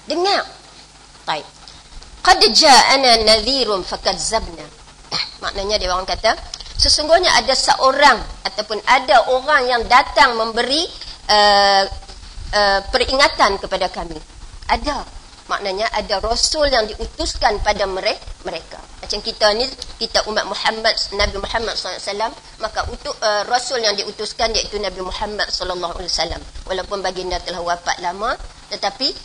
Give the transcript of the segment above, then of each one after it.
Dengar. Baik. Qad ja'ana nadhirun fakazzabna. Maknanya dia orang kata, sesungguhnya ada seorang ataupun ada orang yang datang memberi peringatan kepada kami. Ada. Maknanya ada rasul yang diutuskan pada mereka. Macam kita ni, kita umat Muhammad, Nabi Muhammad SAW, maka untuk rasul yang diutuskan iaitu Nabi Muhammad SAW. Walaupun baginda telah wafat lama, tetapi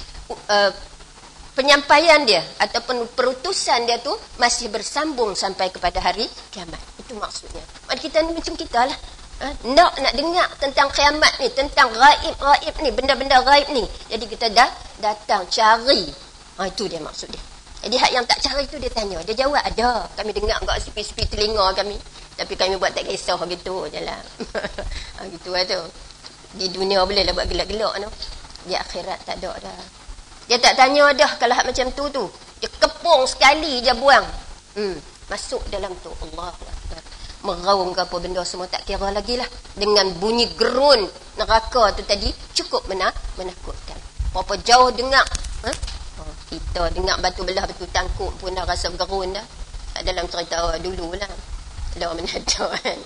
penyampaian dia ataupun perutusan dia tu masih bersambung sampai kepada hari kiamat. Itu maksudnya. Maksud kita ni macam kita lah. Nak dengar tentang kiamat ni, tentang gaib ni, benda-benda gaib ni. Jadi kita dah datang cari. Itu dia maksud dia. Jadi hak yang tak cari tu dia tanya, dia jawab ada. Kami dengar enggak sepi-sepi telinga kami. Tapi kami buat tak kisah gitu je lah. Gitu lah tu. Di dunia boleh lah buat gelak-gelak tu. Di akhirat tak ada dah. Dia tak tanya dah kalau hak macam tu. Dia kepung sekali je buang. Masuk dalam tu. Allahu Akbar. Meraung ke apa benda semua tak kira lagi lah. Dengan bunyi gerun neraka tu tadi cukup menakutkan. Berapa jauh dengar. Kita dengar batu belah batu tangkup pun dah rasa gerun dah. Dalam cerita dulu lah. Ada mana ada kan.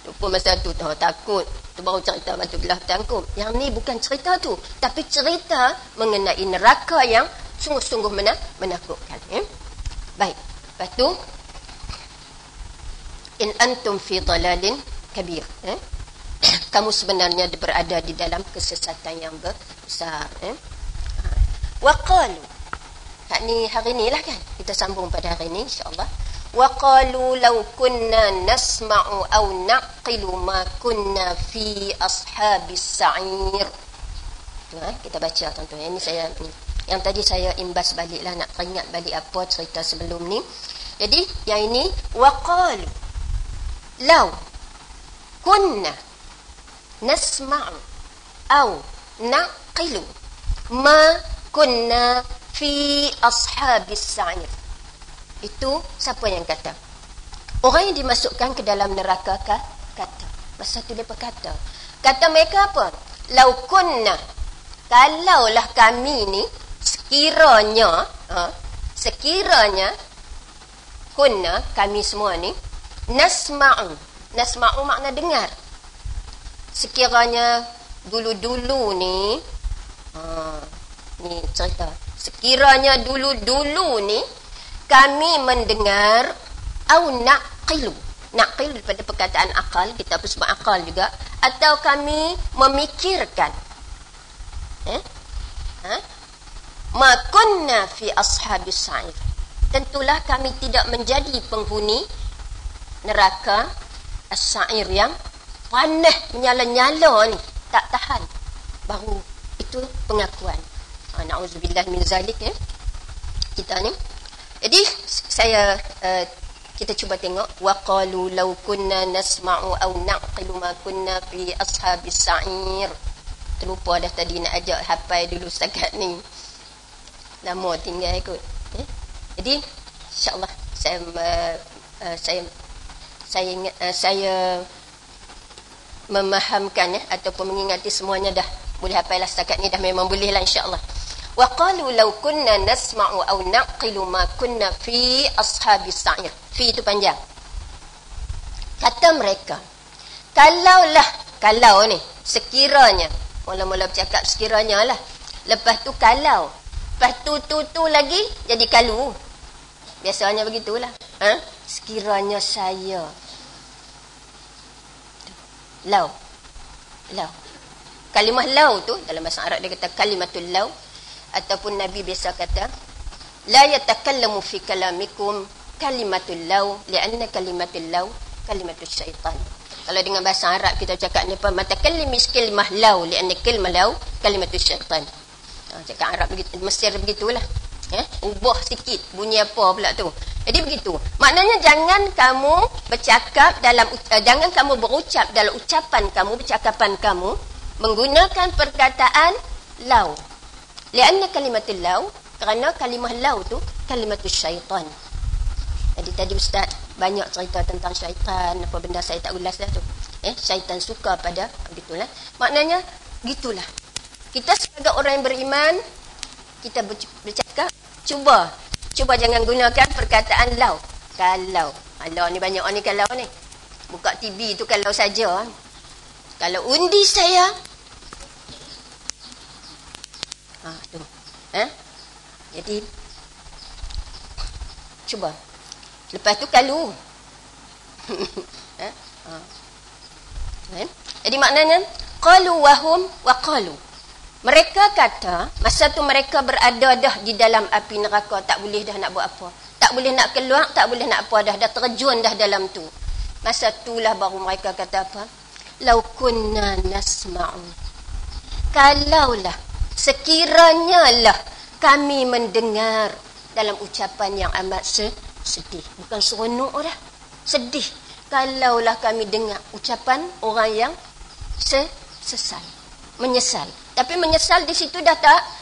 Lupa masa tu tahu takut. Tu baru cerita batu belah tangkup. Yang ni bukan cerita tu. Tapi cerita mengenai neraka yang sungguh-sungguh menakutkan. Baik. Lepas tu in antum fi dalalin kabir. Kamu sebenarnya berada di dalam kesesatan yang besar. Wa qalu. Hari ni lah kan. Kita sambung pada hari ni insya-Allah. Wa qalu law kunna nasma'u aw naqilu ma kunna fi ashabis sa'ir. Kita baca tuan-tuan. Ini saya yang tadi saya imbas baliklah, nak teringat balik apa cerita sebelum ni. Jadi yang ini wa qalu law kunna nasma'u aw naqilu ma kunna fi ashabis sa'ir. Itu siapa yang kata? Orang yang dimasukkan ke dalam neraka kata. Masa tu mereka kata. Kata mereka apa? Law kunna, kalaulah kami ni sekiranya kunna, kami semua ni nasma'u makna dengar. Sekiranya dulu-dulu ni ni cerita, sekiranya dulu-dulu ni kami mendengar au naqilu daripada perkataan akal, kita pun sebut akal juga, atau kami memikirkan ma kunna fi ashabis sa'ir, tentulah kami tidak menjadi penghuni neraka as-sa'ir yang panas menyala-nyala ni, tak tahan. Baru itu pengakuan. Na'udzubillah min zalik kita ni. Jadi kita cuba tengok wa qalu law kunna nasma'u aw naqilu ma kunna fi ashabis sa'ir. Terlupa dah tadi nak ajak hafal dulu setakat ni. Lama tinggal ikut. Jadi insya-Allah saya memahamkan ataupun mengingati semuanya dah boleh hafal lah setakat ni, dah memang boleh lah insya-Allah. Wa qalu law kunna nasma'u aw naqilu ma kunna fi ashabis sa'ir. Fi itu panjang. Kata mereka, kalau ni sekiranya, mula-mula bercakap sekiranya lah, lepas tu kalau, lepas tu lagi jadi kalau. Biasanya begitulah. Sekiranya saya law. Kalimah law tu dalam bahasa Arab dia kata kalimatul law, ataupun Nabi biasa kata la yatakallamu fi kalamikum kalimatul law li'anna kalimatul law kalimatus syaitan. Kalau dengan bahasa Arab kita cakap ni apa, matakallimi kalimah law li'anna kalimah law kalimatus syaitan. Cakap Arab begitu, Mesir begitulah. Ubah sikit bunyi apa pula tu. Jadi begitu. Maknanya jangan kamu bercakap jangan kamu berucap dalam ucapan kamu, bercakapan kamu menggunakan perkataan law. Lianna kalimatul law, kerana kalimah law tu kalimatus syaitan. Jadi tadi Ustaz banyak cerita tentang syaitan, apa benda saya tak ulas dah tu. Syaitan suka pada begitulah. Maknanya gitulah. Kita sebagai orang yang beriman, kita bercakap, cuba jangan gunakan perkataan lau. Kalau. Kalau ni banyak orang ni kalau ni. Buka TV tu kalau saja. Kalau undi saya. Tu. Jadi cuba. Lepas tu kalau. Jadi maknanya qalu wahum wa qalu. Mereka kata, masa tu mereka berada dah di dalam api neraka, tak boleh dah nak buat apa. Tak boleh nak keluar, tak boleh nak apa dah terjun dah dalam tu. Masa itulah baru mereka kata apa? Lau kunna nasma'u. Kalaulah, sekiranya lah kami mendengar dalam ucapan yang amat sedih. Bukan seronok dah. Sedih. Kalaulah kami dengar ucapan orang yang sesal. Menyesal. Tapi menyesal di situ dah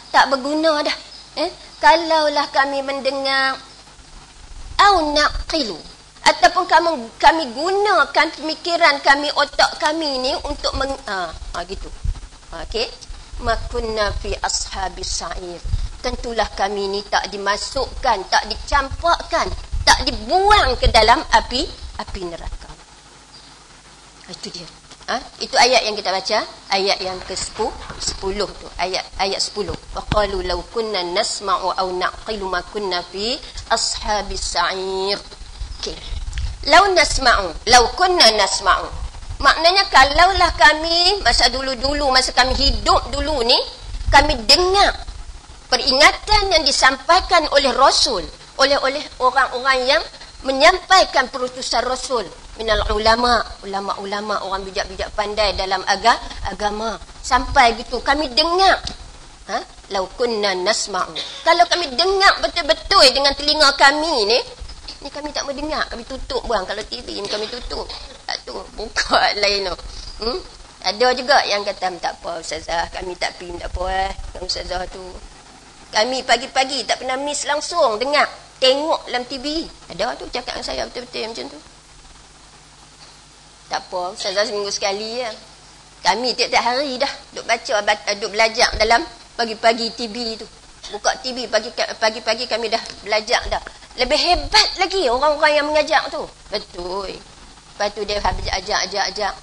tak berguna dah. Kalaulah kami mendengar au naqilu, ataupun kami gunakan pemikiran kami, otak kami ni untuk gitu. Okey. Makunna fi ashabis sa'ir. Tentulah kami ni tak dimasukkan, tak dicampakkan, tak dibuang ke dalam api neraka. Itu dia. Itu ayat yang kita baca, ayat yang ke-10 tu, ayat 10. Wa qalu law kunna nasma'u aw naqilu ma kunna fi ashabis sa'ir. Okey. Law nasma'u, law kunna nasma'u. Maknanya kalaulah kami masa dulu-dulu, masa kami hidup dulu ni, kami dengar peringatan yang disampaikan oleh Rasul, oleh orang-orang yang menyampaikan perutusan Rasul, minal ulama, orang bijak-bijak pandai dalam agama. Sampai gitu kami dengar. Lau kunna nasma'u. Kalau kami dengar betul-betul dengan telinga kami ni kami tak mendengar, kami tutup buang. Kalau TV ni kami tutup. Tak tu, buka lain tu. Ada juga yang kata tak apa ustazah, kami tak pergi, tak apa ustazah tu. Kami pagi-pagi tak pernah miss langsung dengar, tengok dalam TV. Ada tu cakap dengan saya betul-betul macam tu. Tak apa, ustazah seminggu sekali ya. Kami tiap-tiap hari dah duk baca, duk belajar dalam pagi-pagi TV tu. Buka TV pagi-pagi kami dah belajar dah. Lebih hebat lagi orang-orang yang mengajar tu. Betul. Lepas tu dia habis ajak.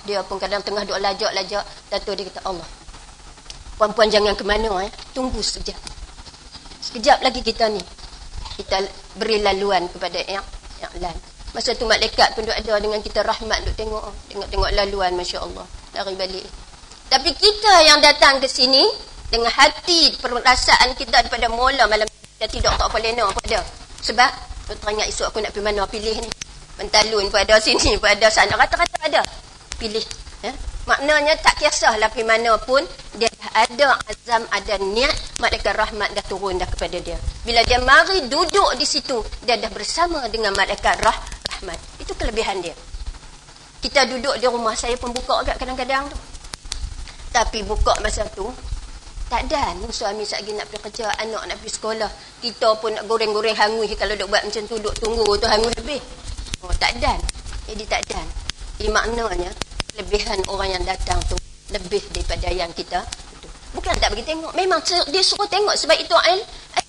Dia pun kadang tengah duk lajak. Dato' dia kata, Allah, puan-puan jangan ke mana tunggu sekejap. Sekejap lagi kita ni, kita beri laluan kepada yang lain. Masa tu malaikat pun duk ada dengan kita, rahmat duk tengok laluan, masya-Allah, lari balik. Tapi kita yang datang ke sini dengan hati perasaan kita daripada mula malam kita tidak tak apa lena apa ada. Sebab tu teringat esok aku nak pergi mana, pilih ni. Mentalun pun ada, sini pun ada, sana rata-rata ada. Pilih. Maknanya tak kisahlah pergi mana pun, dia ada azam, ada niat, malaikat rahmat dah turun dah kepada dia. Bila dia mari duduk di situ, dia dah bersama dengan malaikat rahmat. Itu kelebihan dia. Kita duduk di rumah, saya pun buka agak kadang-kadang tu. Tapi buka masa tu tak ada ni suami satgi nak pergi kerja, anak nak pergi sekolah. Kita pun nak goreng-goreng hangus kalau duk buat macam tu, duk tunggu tu hangus lebih. Tak ada. Jadi tak ada. Jadi maknanya kelebihan orang yang datang tu lebih daripada yang kita tu. Bukan tak bagi tengok, memang dia suruh tengok sebab itu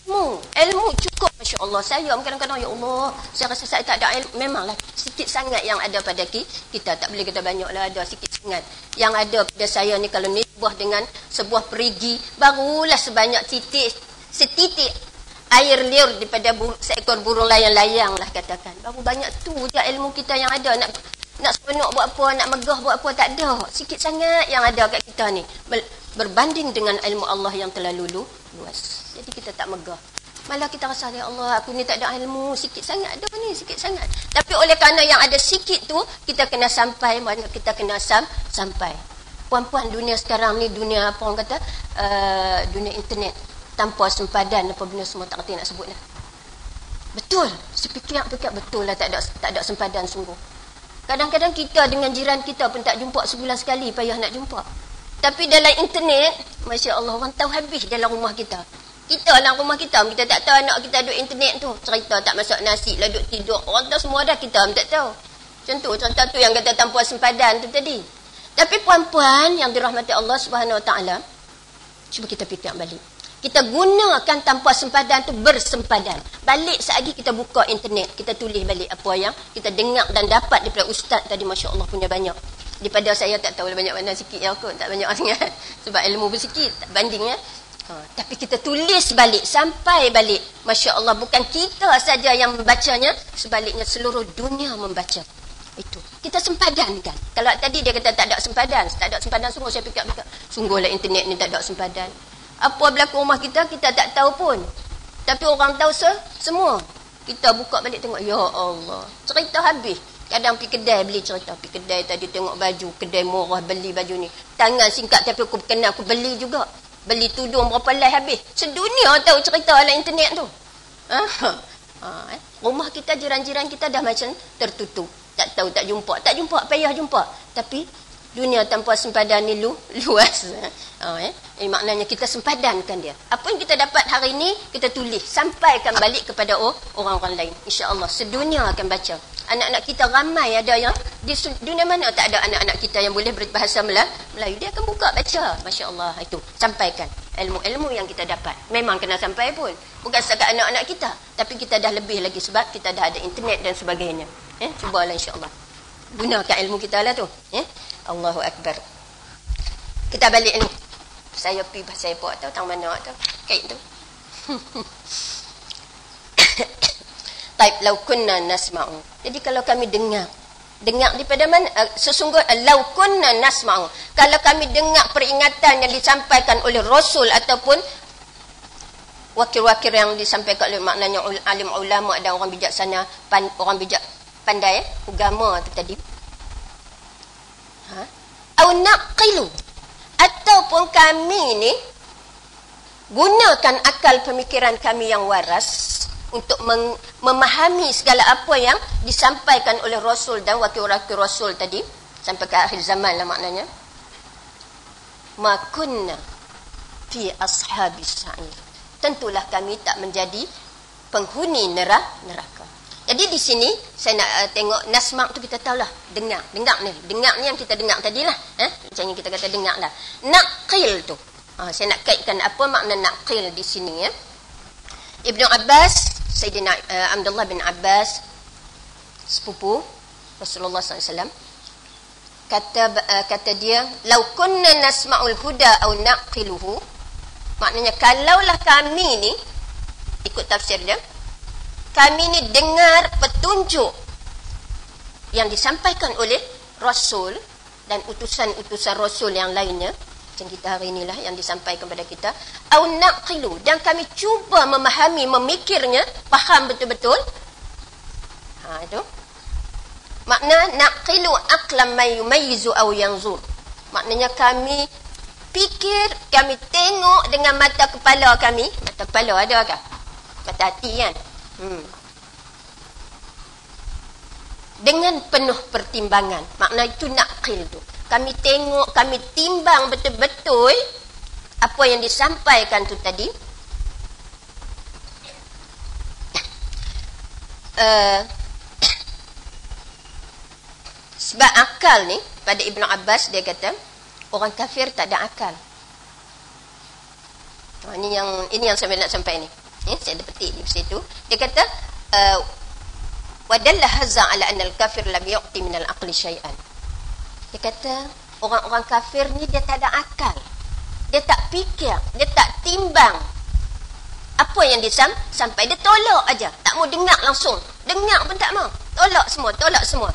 ilmu cukup, masya-Allah. Saya kadang-kadang ya Allah, saya rasa saya tak ada ilmu. Memanglah sikit sangat yang ada pada kita, tak boleh kata banyaklah, ada sikit sangat. Yang ada pada saya ni kalau nisbah dengan sebuah perigi, barulah sebanyak setitik air liur daripada seekor burung layang-layang lah katakan. Baru banyak tu je ilmu kita yang ada. Nak seronok buat apa, nak megah buat apa, tak ada. Sikit sangat yang ada kat kita ni berbanding dengan ilmu Allah yang terlalu luas. Jadi kita tak megah. Malah kita rasa, ya Allah, aku ni tak ada ilmu, sikit sangat ada ni, sikit sangat. Tapi oleh kerana yang ada sikit tu, kita kena sampai, mana kita kena sampai. Puan-puan, dunia sekarang ni, dunia apa orang kata, dunia internet, tanpa sempadan apa benda semua, tak kerti nak sebut lah. Betul, sepikir betul lah, tak ada sempadan sungguh. Kadang-kadang kita dengan jiran kita pun tak jumpa sebulan sekali, payah nak jumpa. Tapi dalam internet, Masya Allah, orang tahu habis dalam rumah kita. Kita dalam rumah kita tak tahu anak kita duduk internet tu. Cerita tak masak nasi lah, duduk tidur. Orang tahu semua dah, kita tak tahu. Contoh tu yang kata tanpa sempadan tu tadi. Tapi puan-puan yang dirahmati Allah Subhanahu Wa Taala, Cuba kita fikir balik. Kita gunakan tanpa sempadan tu bersempadan. Balik selagi kita buka internet, kita tulis balik apa yang kita dengar dan dapat daripada ustaz tadi, Masya Allah punya banyak. Daripada saya tak tahu banyak mana sikit ya kot, tak banyak sangat. Sebab ilmu bersikit, tak bandingnya. Tapi kita tulis balik, sampai balik. Masya Allah, bukan kita saja yang membacanya, sebaliknya seluruh dunia membaca. Itu. Kita sempadankan. Kalau tadi dia kata tak ada sempadan, sungguh saya fikir, sungguhlah internet ni tak ada sempadan. Apa berlaku rumah kita, kita tak tahu pun. Tapi orang tahu semua. Kita buka balik tengok, ya Allah, cerita habis. Kadang pergi kedai beli cerita. Pergi kedai tadi tengok baju, kedai murah, beli baju ni. Tangan singkat tapi aku kenal, aku beli juga. Beli tudung berapa lai habis. Sedunia tahu cerita dalam internet tu. Rumah kita, jiran-jiran kita dah macam tertutup. Tak tahu, tak jumpa, payah jumpa. Tapi dunia tanpa sempadan ni luas. Ini maknanya kita sempadankan dia. Apa yang kita dapat hari ini, kita tulis. Sampaikan balik kepada orang-orang lain. InsyaAllah, sedunia akan baca. Anak-anak kita ramai ada yang, di dunia mana tak ada anak-anak kita yang boleh berbahasa Melayu. Dia akan buka baca. Masya Allah, itu. Sampaikan ilmu-ilmu yang kita dapat. Memang kena sampai pun. Bukan setakat anak-anak kita. Tapi kita dah lebih lagi sebab kita dah ada internet dan sebagainya. Cubalah insyaAllah. Gunakan ilmu kita lah tu. Allahu Akbar. Kita balik ni. Saya pergi bahasa airport tu, tang mana tu, kait tu. Taib lau kunna nasma'u. Jadi kalau kami dengar daripada mana? Lau kunna nasma'u. Kalau kami dengar peringatan yang disampaikan oleh Rasul ataupun wakil-wakil yang disampaikan oleh, maknanya alim ulama dan orang bijaksana, orang bijak pandai, agama tu tadi. Au naqilu, ataupun kami ni gunakan akal pemikiran kami yang waras untuk memahami segala apa yang disampaikan oleh Rasul dan wakil-wakil Rasul tadi sampai ke akhir zaman lah maknanya. Ma kunna fi ashabis sa'ir, tentulah kami tak menjadi penghuni neraka. Jadi di sini saya nak tengok nasma' tu, kita tahulah dengar ni yang kita dengar tadilah, macam kita kata dengar lah. Naqil tu, saya nak kaitkan apa makna naqil di sini ya. Ibnu Abbas, Sayyidina Abdullah bin Abbas, sepupu Rasulullah SAW, kata dia, lau kunna nasma'ul huda au naqiluhu, maknanya kalaulah kami ni, ikut tafsir dia, kami ni dengar petunjuk yang disampaikan oleh Rasul dan utusan-utusan Rasul yang lainnya, macam kita hari inilah yang disampaikan kepada kita, au naqilu, dan kami cuba memahami, memikirnya, faham betul-betul. Itu makna naqilu aqlam may yumayyizu aw yanzur, maknanya kami fikir, kami tengok dengan mata kepala kami. Mata kepala ada ke? Mata hati kan? Dengan penuh pertimbangan. Makna itu naqil tu. Kami tengok, kami timbang betul-betul apa yang disampaikan tu tadi. Sebab akal ni, pada Ibnu Abbas dia kata, orang kafir tak ada akal. Ini yang saya nak sampai ni. Saya ada petik di situ. Dia kata wadalla hazza ala anna al-kafir lam yu'ti min al-aqli syai'an. Dia kata orang-orang kafir ni dia tak ada akal. Dia tak fikir, dia tak timbang apa yang dia sampai, dia tolak aja, tak mau dengar langsung. Dengar pun tak mau. Tolak semua.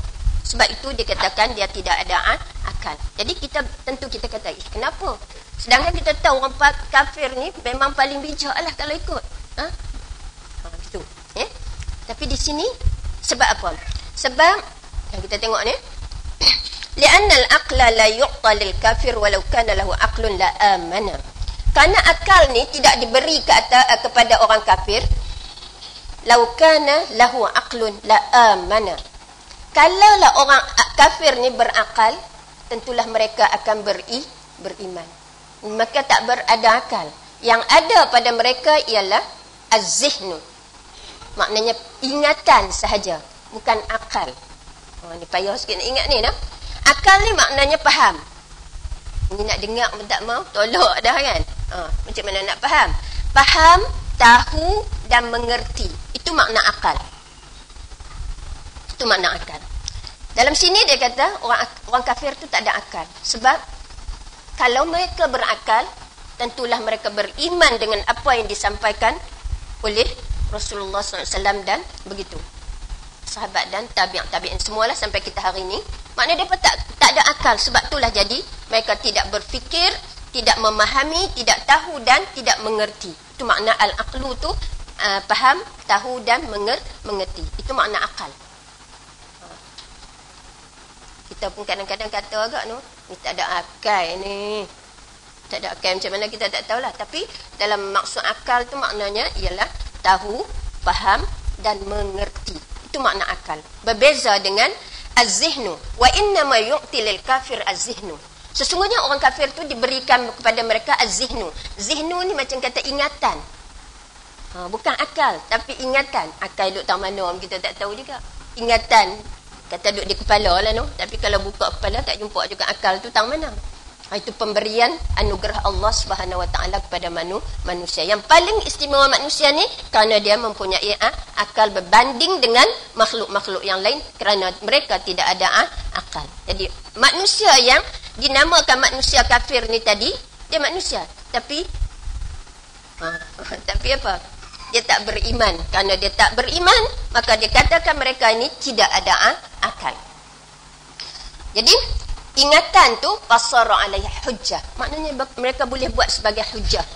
Sebab itu dia katakan dia tidak ada akal. Jadi tentu kita kata, kenapa? Sedangkan kita tahu orang kafir ni memang paling bijak lah kalau ikut. Gitu. Tapi di sini sebab apa? Sebab yang kita tengok ni, li'anna al-aqla la yu'ta lil kafir walau kana lahu aqlun la amana. Karena akal ni tidak diberi kepada orang kafir, lau kana lahu aqlun la amana. Kalaulah orang kafir ni berakal, tentulah mereka akan beriman. Maka tak berada akal. Yang ada pada mereka ialah az-zihnu, maknanya ingatan sahaja, bukan akal. Ni payah sikit nak ingat ni dah. Akal ni maknanya faham. Ini nak dengar pun tak mau, tolak dah kan. Macam mana nak faham? Faham, tahu dan mengerti. Itu makna akal. Itu makna akal. Dalam sini dia kata orang kafir tu tak ada akal. Sebab kalau mereka berakal, tentulah mereka beriman dengan apa yang disampaikan oleh Rasulullah SAW dan begitu. Sahabat dan tabi'in semualah sampai kita hari ini. Maknanya mereka tak ada akal. Sebab itulah jadi mereka tidak berfikir, tidak memahami, tidak tahu dan tidak mengerti. Itu makna al-aqlu tu, faham, tahu dan mengerti. Itu makna akal. Kita pun kadang-kadang kata agak ni tak ada akal ni. Tak ada akal macam mana kita tak tahulah. Tapi dalam maksud akal tu maknanya ialah tahu, faham dan mengerti. Itu makna akal. Berbeza dengan az-zihnu. Wa inna ma yu'ti lil kafir az-zihnu. Sesungguhnya orang kafir tu diberikan kepada mereka az-zihnu. Zihnu ni macam kata ingatan. Bukan akal, tapi ingatan. Akal duduk tang mana kita tak tahu juga. Ingatan kata duduk di kepala lah Tapi kalau buka kepala tak jumpa juga akal tu tang mana. Itu pemberian anugerah Allah Subhanahu Wa Taala kepada manusia. Yang paling istimewa manusia ni kerana dia mempunyai akal berbanding dengan makhluk-makhluk yang lain, kerana mereka tidak ada akal. Jadi manusia yang dinamakan manusia kafir ni tadi, dia manusia, tapi apa? Dia tak beriman. Kerana dia tak beriman, maka dia katakan mereka ini tidak ada akal. Jadi ingatan tu fasara alaihi hujjah. Maknanya mereka boleh buat sebagai hujjah.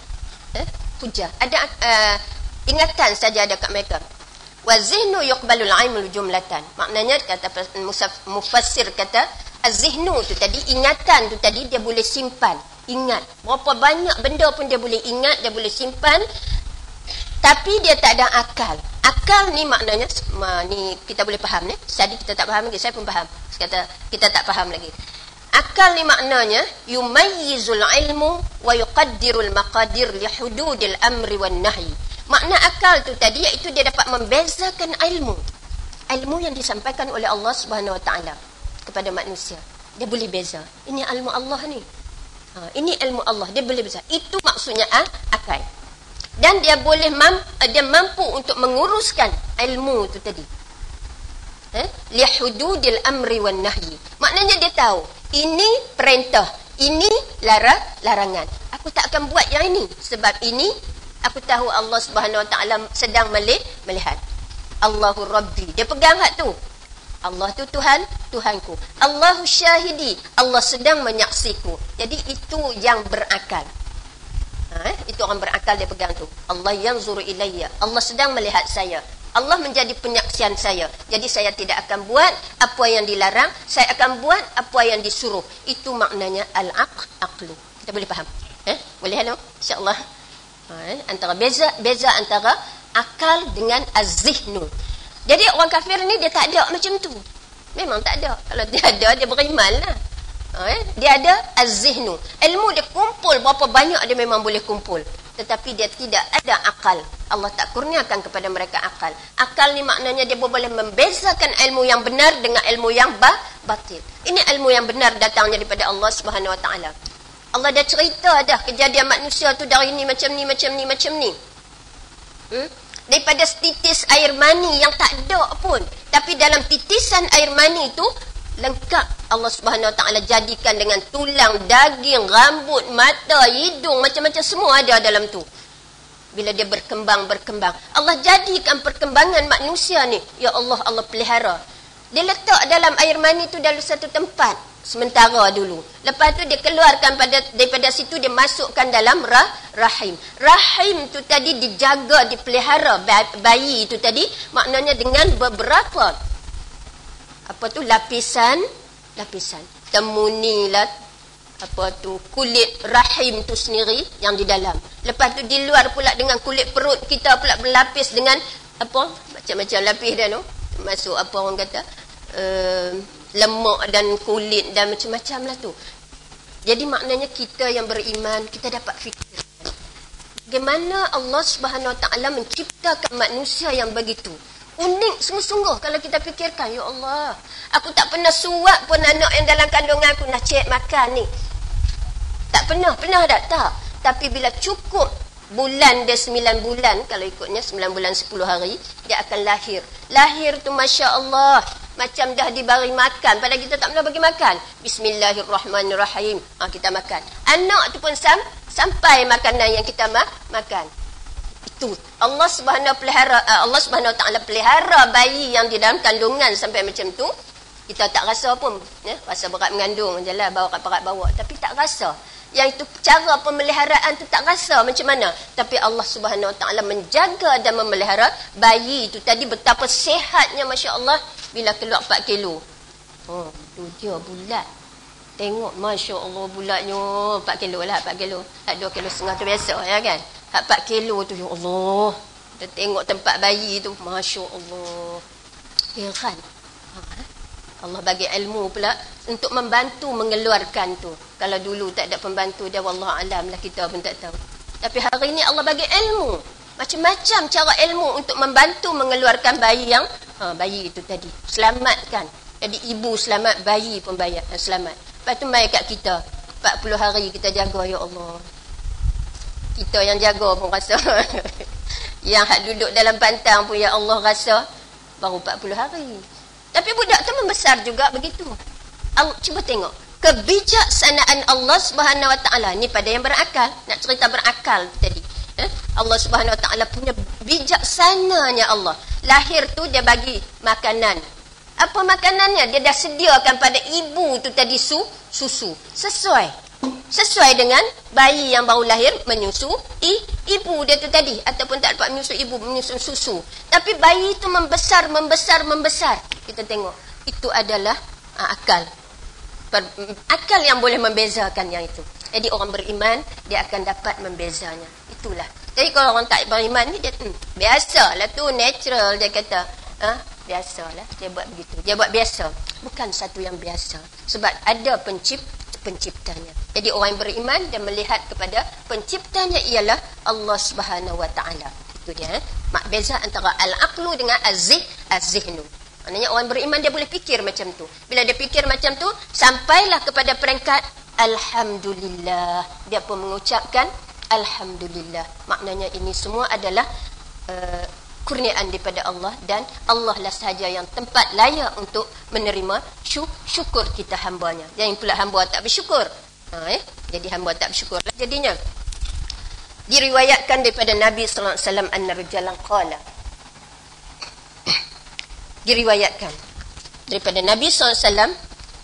Hujjah. Ada ingatan saja ada kat mereka. Wa zihnu yuqbalul ilmu jumlatan. Maknanya kata mufassir kata az-zihnu tu tadi, ingatan tu tadi dia boleh simpan, ingat. Berapa banyak benda pun dia boleh ingat, dia boleh simpan. Tapi dia tak ada akal. Akal ni maknanya ni kita boleh faham ni. Tadi kita tak faham lagi, saya pun faham. Kata kita tak faham lagi. Akal ni maknanya yumayyizul ilmu wa yuqaddirul maqadir li hududil amri wan nahyi. Makna akal tu tadi iaitu dia dapat membezakan ilmu. Ilmu yang disampaikan oleh Allah Subhanahu Wa Taala kepada manusia. Dia boleh beza. Ini ilmu Allah ni. Ini ilmu Allah, dia boleh beza. Itu maksudnya akal. Dan dia boleh dia mampu untuk menguruskan ilmu tu tadi. Li hududil amri wan nahyi. Maknanya dia tahu ini perintah, ini larangan. Aku tak akan buat yang ini sebab ini aku tahu Allah Subhanahu Wa Taala sedang melihat. Allahu Rabbi. Dia pegang hak tu. Allah tu Tuhanku. Allahu syahidi. Allah sedang menyaksiku. Jadi itu yang berakal. Itu orang berakal dia pegang tu. Allah yanzuru ilayya. Allah sedang melihat saya. Allah menjadi penyaksian saya. Jadi saya tidak akan buat apa yang dilarang, saya akan buat apa yang disuruh. Itu maknanya al-aqlu. Kita boleh faham? Boleh insya-Allah. Antara beza antara akal dengan az-zihnu. Jadi orang kafir ni dia tak ada macam tu. Memang tak ada. Kalau dia ada, dia berimanlah. Dia ada az-zihnu. Ilmu dia kumpul berapa banyak dia memang boleh kumpul. Tetapi dia tidak ada akal. Allah tak kurniakan kepada mereka akal. Akal ni maknanya dia boleh membezakan ilmu yang benar dengan ilmu yang batil. Ini ilmu yang benar datangnya daripada Allah Subhanahu Wa Taala. Allah dah cerita dah kejadian manusia tu dari ni macam ni. Daripada setitis air mani yang tak ada pun. Tapi dalam titisan air mani tu lengkap Allah Subhanahu Wa Taala jadikan dengan tulang, daging, rambut, mata, hidung, macam-macam semua ada dalam tu. Bila dia berkembang, Allah jadikan perkembangan manusia ni, ya Allah, Allah pelihara. Dia letak dalam air mani tu dalam satu tempat sementara dulu. Lepas tu dia keluarkan daripada situ, dia masukkan dalam rahim. Rahim tu tadi dijaga, dipelihara bayi tu tadi, maknanya dengan beberapa lapisan temunilah kulit rahim tu sendiri yang di dalam. Lepas tu di luar pula dengan kulit perut kita pula berlapis dengan macam-macam lapis dah masuk orang kata lemak dan kulit dan macam-macam lah tu. Jadi maknanya kita yang beriman, kita dapat fikir bagaimana Allah Subhanahu Wa Taala menciptakan manusia yang begitu unik sungguh-sungguh. Kalau kita fikirkan, ya Allah, aku tak pernah suap pun anak yang dalam kandungan aku nak cek makan ni. Tak pernah tak. Tapi bila cukup bulan dia 9 bulan, kalau ikutnya 9 bulan 10 hari, dia akan lahir. Lahir tu Masya Allah, macam dah diberi makan. Padahal kita tak pernah bagi makan. Bismillahirrahmanirrahim. Kita makan. Anak tu pun sampai makanan yang kita makan. Itu Allah Subhanahu Wa Taala pelihara bayi yang di dalam kandungan sampai macam tu. Kita tak rasa pun, rasa berat mengandung je lah, bawa kat perat bawa, tapi tak rasa. Yang itu cara pemeliharaan tu tak rasa macam mana. Tapi Allah Subhanahu Wa Taala menjaga dan memelihara bayi itu tadi betapa sihatnya Masya Allah bila keluar 4 kilo. Tu dia bulat. Tengok Masya Allah bulatnya 4 kilo lah, 4 kilo. 2 kilo setengah tu biasa ya kan. 4 kilo tu ya Allah. Kita tengok tempat bayi tu Masya Allah. Heran. Allah bagi ilmu pula untuk membantu mengeluarkan tu. Kalau dulu tak ada pembantu dia, wallah alam lah, kita pun tak tahu. Tapi hari ini Allah bagi ilmu. Macam-macam cara ilmu untuk membantu mengeluarkan bayi yang bayi itu tadi. Selamatkan. Jadi ibu selamat, bayi pun selamat. Lepas tu mai kat kita. 40 hari kita jaga, ya Allah. Kita yang jaga pun rasa. Yang hak duduk dalam pantang pun, ya Allah, rasa baru 40 hari. Tapi budak tu membesar juga begitu. Cuba tengok kebijaksanaan Allah Subhanahu Wa Taala ni pada yang berakal. Nak cerita berakal tadi. Allah Subhanahu Wa Taala punya bijaksananya Allah. Lahir tu dia bagi makanan. Apa makanannya? Dia dah sediakan pada ibu tu tadi susu. Sesuai dengan bayi yang baru lahir menyusu ibu dia tu tadi, ataupun tak dapat menyusu ibu, menyusu susu. Tapi bayi tu membesar. Kita tengok itu adalah akal. Akal yang boleh membezakan yang itu. Jadi orang beriman dia akan dapat membezanya. Itulah. Jadi kalau orang tak beriman ni dia biasalah tu, natural dia kata. Biasalah dia buat begitu. Dia buat biasa. Bukan satu yang biasa. Sebab ada penciptanya. Jadi orang yang beriman dia melihat kepada penciptanya ialah Allah Subhanahu Wa Taala. Itu dia. Mak beza antara al-aqlu dengan az-zihnu. Maknanya orang beriman dia boleh fikir macam tu. Bila dia fikir macam tu, sampailah kepada peringkat alhamdulillah. Dia pun mengucapkan alhamdulillah. Maknanya ini semua adalah kurniaan daripada Allah, dan Allah lah sahaja yang tempat layak untuk menerima syukur kita hambanya. Yang pula hamba tak bersyukur. Jadi hamba tak bersyukur lah jadinya. Diriwayatkan daripada Nabi sallallahu alaihi wasallam anna rajulan qala. Diriwayatkan daripada Nabi SAW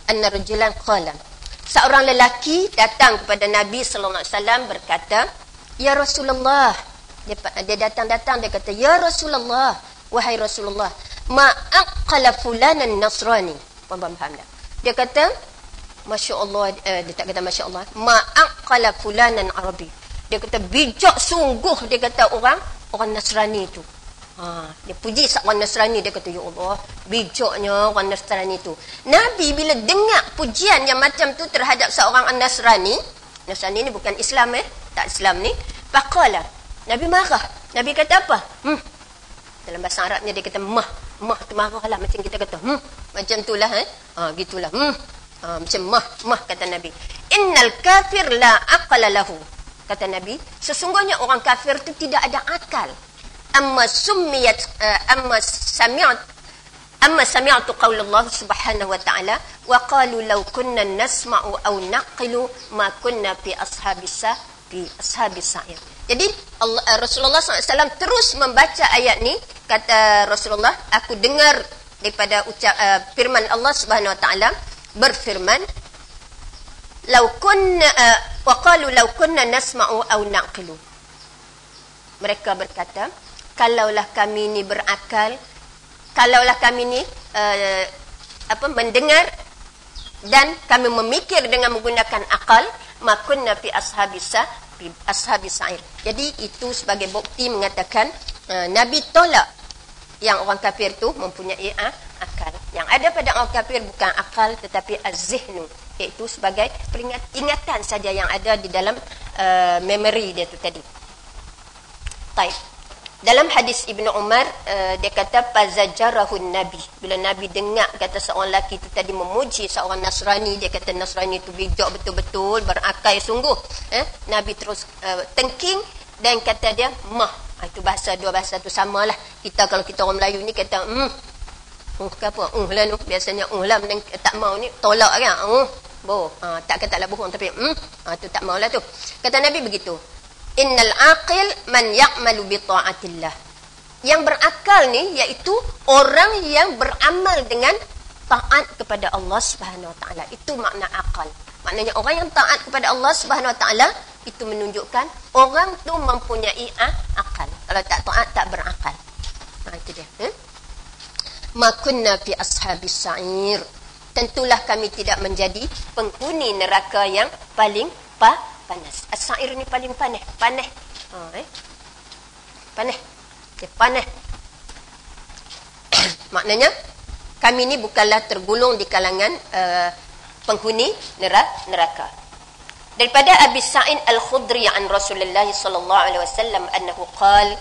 anna rajulan qala, seorang lelaki datang kepada Nabi SAW berkata, ya Rasulullah. Dia datang dia kata, ya Rasulullah, wahai Rasulullah, ma'aqala fulanan nasrani. Faham tak? Dia kata Masya Allah, dia tak kata Masya Allah, ma'aqala fulanan arabi. Dia kata bijak sungguh, dia kata orang Nasrani itu. Dia puji seorang Nasrani, dia kata ya Allah, bijaknya orang Nasrani itu. Nabi bila dengar pujian yang macam tu terhadap seorang Nasrani ni bukan Islam, tak Islam ni, faqala, Nabi marah. Nabi kata apa? Dalam bahasa Arabnya dia kata mah tu marah lah, macam kita kata macam itulah gitulah macam mah kata Nabi. Innal kafir la aqala lahu, kata Nabi, sesungguhnya orang kafir itu tidak ada akal. Amma sami'tu qaulullah subhanahu wa ta'ala wa qalu law kunna nasma'u aw naqilu ma kunna fi ashabis sa'ir. Jadi Rasulullah SAW terus membaca ayat ni. Kata Rasulullah, aku dengar daripada firman Allah Subhanahu wa taala berfirman, wa qalu law kunna nasma'u aw naqilu. Mereka berkata, kalaulah kami ni berakal, kalaulah kami ni mendengar dan kami memikir dengan menggunakan akal, makunna fi ashabis sa'ir. Jadi itu sebagai bukti mengatakan Nabi tolak yang orang kafir tu mempunyai akal. Yang ada pada orang kafir bukan akal tetapi az-zihnu, iaitu sebagai ingatan saja yang ada di dalam memori dia tu tadi. Baik. Dalam hadis Ibnu Umar, dia kata fazajarahun Nabi. Bila Nabi dengar kata seorang lelaki itu tadi memuji seorang Nasrani, dia kata Nasrani itu bijak betul-betul, berakal sungguh. Nabi terus tengking dan kata dia mah. Itu bahasa, dua bahasa tu samalah. Kita kalau kita orang Melayu ni kata ke apa? Lah tu biasanya lah tak mau ni tolak kan. Tak kata lah bohong tapi tu tak maulah tu. Kata Nabi begitu. Innal aqil man ya'malu bi ta'atillah. Yang berakal ni iaitu orang yang beramal dengan taat kepada Allah Subhanahu wa taala. Itu makna akal. Maknanya orang yang taat kepada Allah Subhanahu wa taala itu menunjukkan orang tu mempunyai akal. Kalau tak taat tak berakal. Itu dia. Ma kunna fi ashabis sa'ir. Tentulah kami tidak menjadi penghuni neraka yang paling panas. As-sa'ir ni paling panas. Panas. Panas. Maknanya kami ni bukanlah tergolong di kalangan penghuni neraka. Daripada Abi Sa'id Al-Khudri an Rasulullah sallallahu alaihi wasallam annahu qala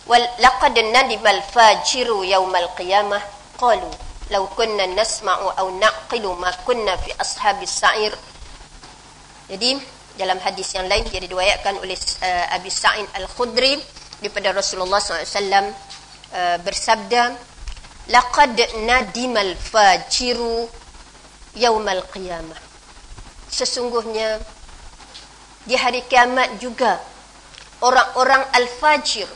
wal laqad nadima al-fajiru yawmal qiyamah qalu law kunna nasma'u aw naqilu ma kunna fi ashabis sa'ir. Jadi dalam hadis yang lain dia diriwayatkan oleh Abi Sa'id Al-Khudri daripada Rasulullah SAW bersabda, laqad nadimal fajiru yaumal qiyamah. Sesungguhnya di hari kiamat juga orang-orang al-fajir.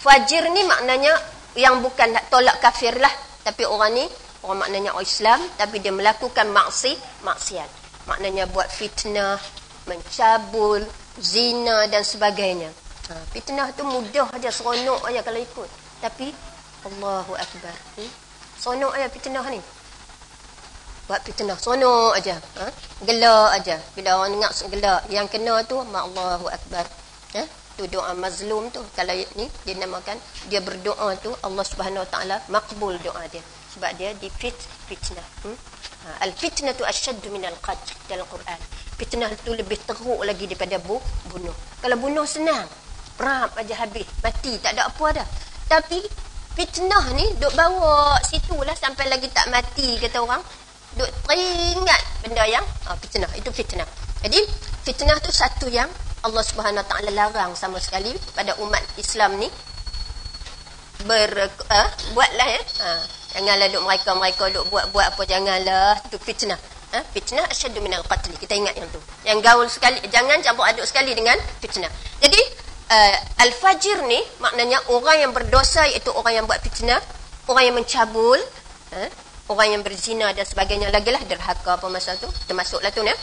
Fajir ni maknanya yang bukan tolak kafir lah, tapi orang ni orang maknanya orang Islam tapi dia melakukan maksiat. Maknanya buat fitnah, mencabul, zina dan sebagainya. Fitnah tu mudah aja, seronok aja kalau ikut. Tapi Allahu Akbar. Seronok aja fitnah ni. Buat fitnah seronok aja. Gelak aja. Bila orang dengar gelak, yang kena tu Allahu Akbar. Tu doa mazlum tu. Kalau ni dia namakan, dia berdoa tu Allah Subhanahu Wa Taala makbul doa dia. Sebab dia di fitnah. Al-fitnatu asyaddu minal qatl dalam Quran. Fitnah tu lebih teruk lagi daripada bunuh. Kalau bunuh senang, rap aja habis, mati, tak ada apa dah. Tapi fitnah ni duk bawa situlah sampai lagi tak mati kata orang. Duk teringat benda yang fitnah, itu fitnah. Jadi fitnah tu satu yang Allah Subhanahu Wa Taala larang sama sekali pada umat Islam ni. Buatlah janganlah duk mereka duk buat apa, janganlah, itu fitnah. Fitnah asyaddu minal qatl. Kita ingat yang tu. Yang gaul sekali, jangan campur aduk sekali dengan fitnah. Jadi al-fajir ni maknanya orang yang berdosa, iaitu orang yang buat fitnah, orang yang mencabul, orang yang berzina dan sebagainya lagi lah, derhaka apa masa tu, termasuklah tu ya.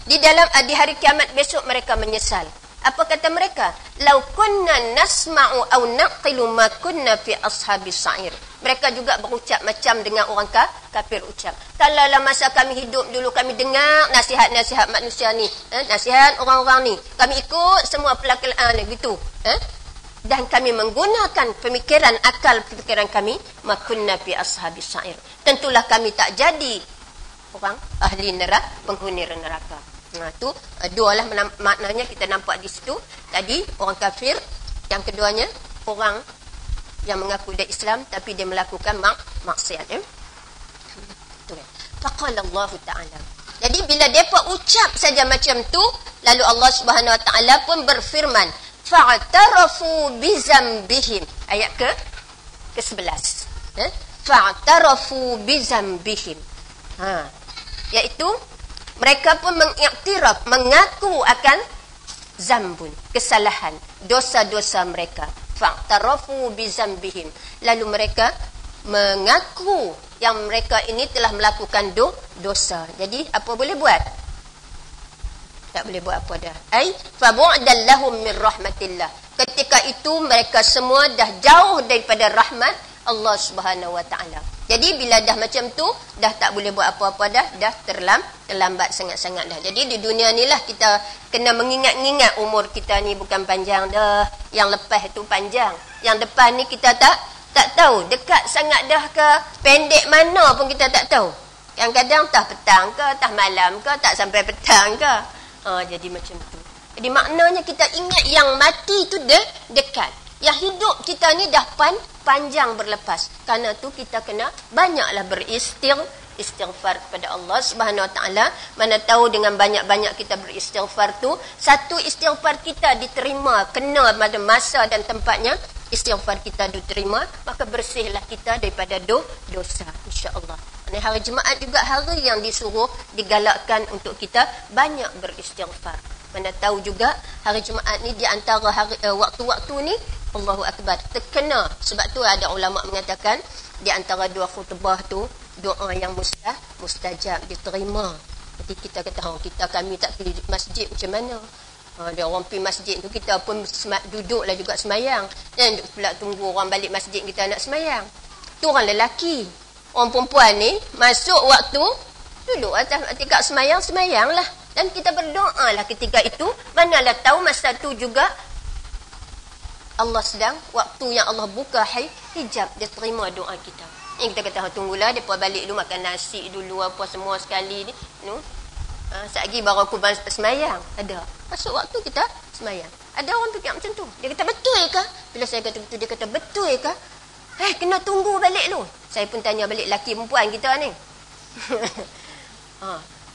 Di hari kiamat besok mereka menyesal. Apa kata mereka? Lau kunna nasma'u aw naqilu ma kunna fi ashabis sa'ir. Mereka juga berucap macam dengan orang kafir ucap. Kalaulah masa kami hidup dulu kami dengar nasihat-nasihat manusia ni, nasihat orang-orang ni, kami ikut semua pelakuan gitu, dan kami menggunakan pemikiran kami, ma kunna fi ashabis sa'ir. Tentulah kami tak jadi orang ahli neraka, penghuni neraka. Tu dua lah maknanya kita nampak di situ. Tadi orang kafir, yang keduanya orang yang mengaku dia Islam tapi dia melakukan maksiat. Faqala Allah Ta'ala. Jadi bila depa ucap saja macam tu, lalu Allah Subhanahu Wa Ta'ala pun berfirman, fa'tarafu bizambihim. Ayat ke-11. Fa'tarafu bizambihim. Iaitu mereka pun mengiktiraf, mengaku akan zambun, kesalahan, dosa-dosa mereka. Fa'tarafu bizambihim. Lalu mereka mengaku yang mereka ini telah melakukan dosa. Jadi apa boleh buat? Tak boleh buat apa dah. Fa bu'dan lahum min rahmatillah. Ketika itu mereka semua dah jauh daripada rahmat Allah Subhanahu Wa Ta'ala. Jadi bila dah macam tu, dah tak boleh buat apa-apa dah terlambat sangat-sangat dah. Jadi di dunia ni lah kita kena mengingat-ingat umur kita ni bukan panjang dah. Yang lepas tu panjang. Yang depan ni kita tak tahu. Dekat sangat dah ke, pendek mana pun kita tak tahu. Yang kadang tah petang ke, tah malam ke, tak sampai petang ke. Jadi macam tu. Jadi maknanya kita ingat yang mati tu dekat. Yang hidup kita ni dah panjang berlepas. Karena tu kita kena banyaklah beristighfar kepada Allah Subhanahu Wa Taala. Mana tahu dengan banyak-banyak kita beristighfar tu, satu istighfar kita diterima, kena pada masa dan tempatnya, istighfar kita diterima, maka bersihlah kita daripada dosa, insya-Allah. Ini hari Jumaat juga hari yang disuruh, digalakkan untuk kita banyak beristighfar. Mana tahu juga hari Jumaat ni di antara waktu-waktu ni Allahu Akbar terkena. Sebab tu ada ulama mengatakan di antara dua khutbah tu doa yang mustajab diterima. Jadi kita kata kami tak pergi masjid macam mana? Dia orang pergi masjid tu kita pun duduklah juga semayang. Dan pula tunggu orang balik masjid kita nak semayang. Tu orang lelaki. Orang perempuan ni masuk waktu duduk atas ketika semayang lah. Dan kita berdoa lah ketika itu. Manalah tahu masa tu juga Allah sedang, waktu yang Allah buka hijab, dia terima doa kita. Yang kita kata, tunggulah, mereka balik dulu makan nasi dulu, apa semua sekali ni. Sekali baru aku semayang. Ada. Masuk waktu kita semayang. Ada orang fikir macam tu. Dia kata, betul ke? Bila saya kata betul, dia kata, betul ke? Kena tunggu balik dulu. Saya pun tanya balik laki perempuan kita ni.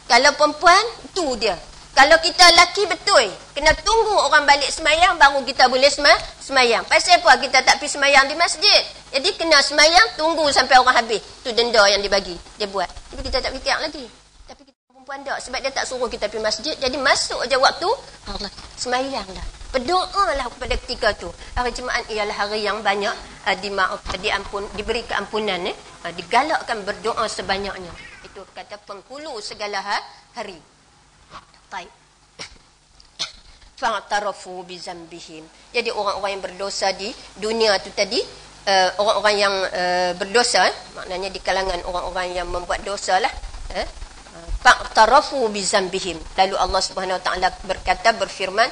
Kalau perempuan, tu dia. Kalau kita laki betul, kena tunggu orang balik semayang baru kita boleh semayang. Pasal apa kita tak pergi semayang di masjid? Jadi kena semayang, tunggu sampai orang habis. Tu denda yang dibagi, dia buat. Jadi kita tak fikir lagi. Tapi kita perempuan tak, sebab dia tak suruh kita pergi masjid. Jadi masuk aja waktu, Allah, semayanglah. Berdoalah kepada ketika tu. Hari Jumaat ialah hari yang banyak diberi keampunan. Digalakkan berdoa sebanyaknya. Itu kata penghulu segala hari. Baik. Fa'tarafu bi zambihim. Jadi orang-orang yang berdosa di dunia tu tadi, orang-orang yang berdosa, maknanya di kalangan orang-orang yang membuat dosa lah. Fa'tarafu bi zambihim. Lalu Allah Subhanahu Wa Taala berfirman,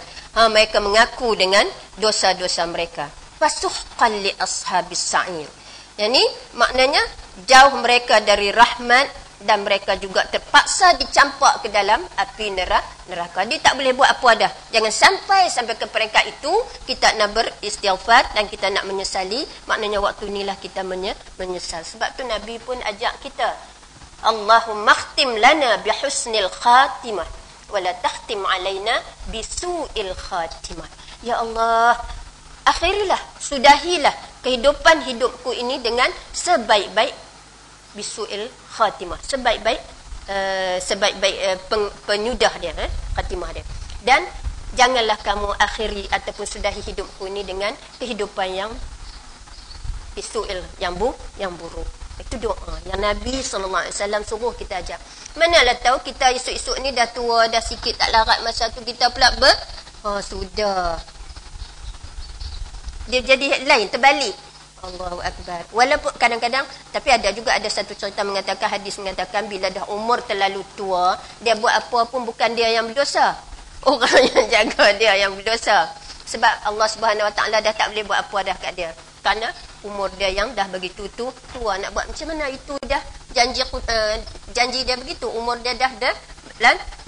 mereka mengaku dengan dosa-dosa mereka. Fasuhqan li ashabis sa'ir. Yani maknanya jauh mereka dari rahmat, dan mereka juga terpaksa dicampak ke dalam api neraka. Dia tak boleh buat apa dah. Jangan sampai ke peringkat itu kita nak beristighfar dan kita nak menyesali. Maknanya waktu inilah kita menyesal. Sebab tu Nabi pun ajak kita, Allahumma khtim lana bihusnil khatimah wala takhtim alaina bisu'il khatimah. Ya Allah, akhirilah, sudahilah kehidupan hidupku ini dengan sebaik-baik bisu'il khatimah, sebaik-baik penyudah dia, khatimah dia. Dan janganlah kamu akhiri ataupun sudahi hidupku ini dengan kehidupan yang bisu'il, yang buruk. Itu doa yang Nabi SAW suruh kita ajar. Manalah tahu kita esok-esok ni dah tua, dah sikit tak larat masa tu kita pula sudah. Dia jadi lain, terbalik. Allahu Akbar. Walaupun kadang-kadang, tapi ada satu cerita mengatakan, hadis mengatakan bila dah umur terlalu tua, dia buat apa pun bukan dia yang berdosa. Orang yang jaga dia yang berdosa. Sebab Allah Subhanahu Wa Taala dah tak boleh buat apa dah kat dia. Kerana umur dia yang dah begitu tua, nak buat macam mana? Itu dah janji dia begitu, umur dia dah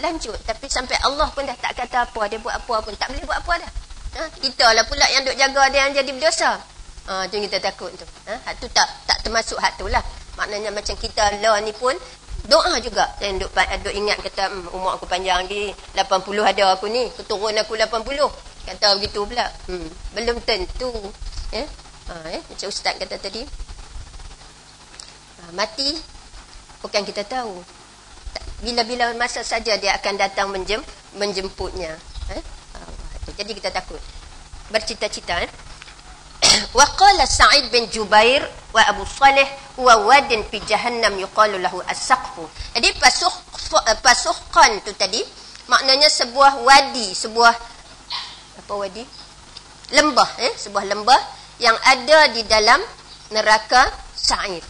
lanjut. Tapi sampai Allah pun dah tak kata apa, dia buat apa pun tak boleh buat apa dah. Kita lah pula yang duk jaga dia yang jadi berdosa. Tu kita takut tu. Hak tu tak termasuk hak tu lah. Maknanya macam kita lah ni pun doa juga. Dan duk ingat kata umur aku panjang lagi, 80 ada aku ni, keturun aku 80. Kata begitu pula. Belum tentu. Macam ustaz kata tadi. Mati bukan kita tahu. Bila-bila masa saja dia akan datang menjemputnya. Jadi kita takut. Bercita-cita. Wa qala Sa'id bin Jubair wa Abu Salih huwa wadin fi jahannam yuqalu lahu as-saqfu. Jadi pasuhqan tu tadi maknanya sebuah wadi, sebuah apa wadi? Lembah, sebuah lembah yang ada di dalam neraka Sa'ir.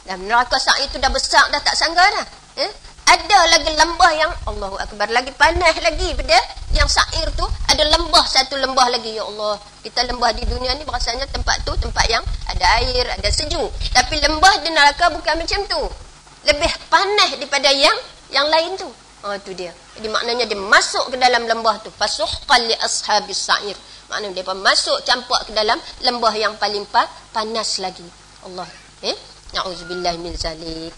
Dalam neraka Sa'ir tu dah besar dah tak sangga dah. Ada lagi lembah yang Allahu Akbar, lagi panas lagi pada yang Sa'ir tu. Ada lembah, satu lembah lagi. Ya Allah, kita lembah di dunia ni rasanya tempat tu tempat yang ada air, ada sejuk. Tapi lembah di neraka bukan macam tu, lebih panas daripada yang lain tu. Tu dia. Jadi maknanya dia masuk ke dalam lembah tu. Fasuhqan li ashabis Sa'ir. Maknanya mereka masuk campak ke dalam lembah yang paling panas lagi. Allah. Na'udzubillah min zalik.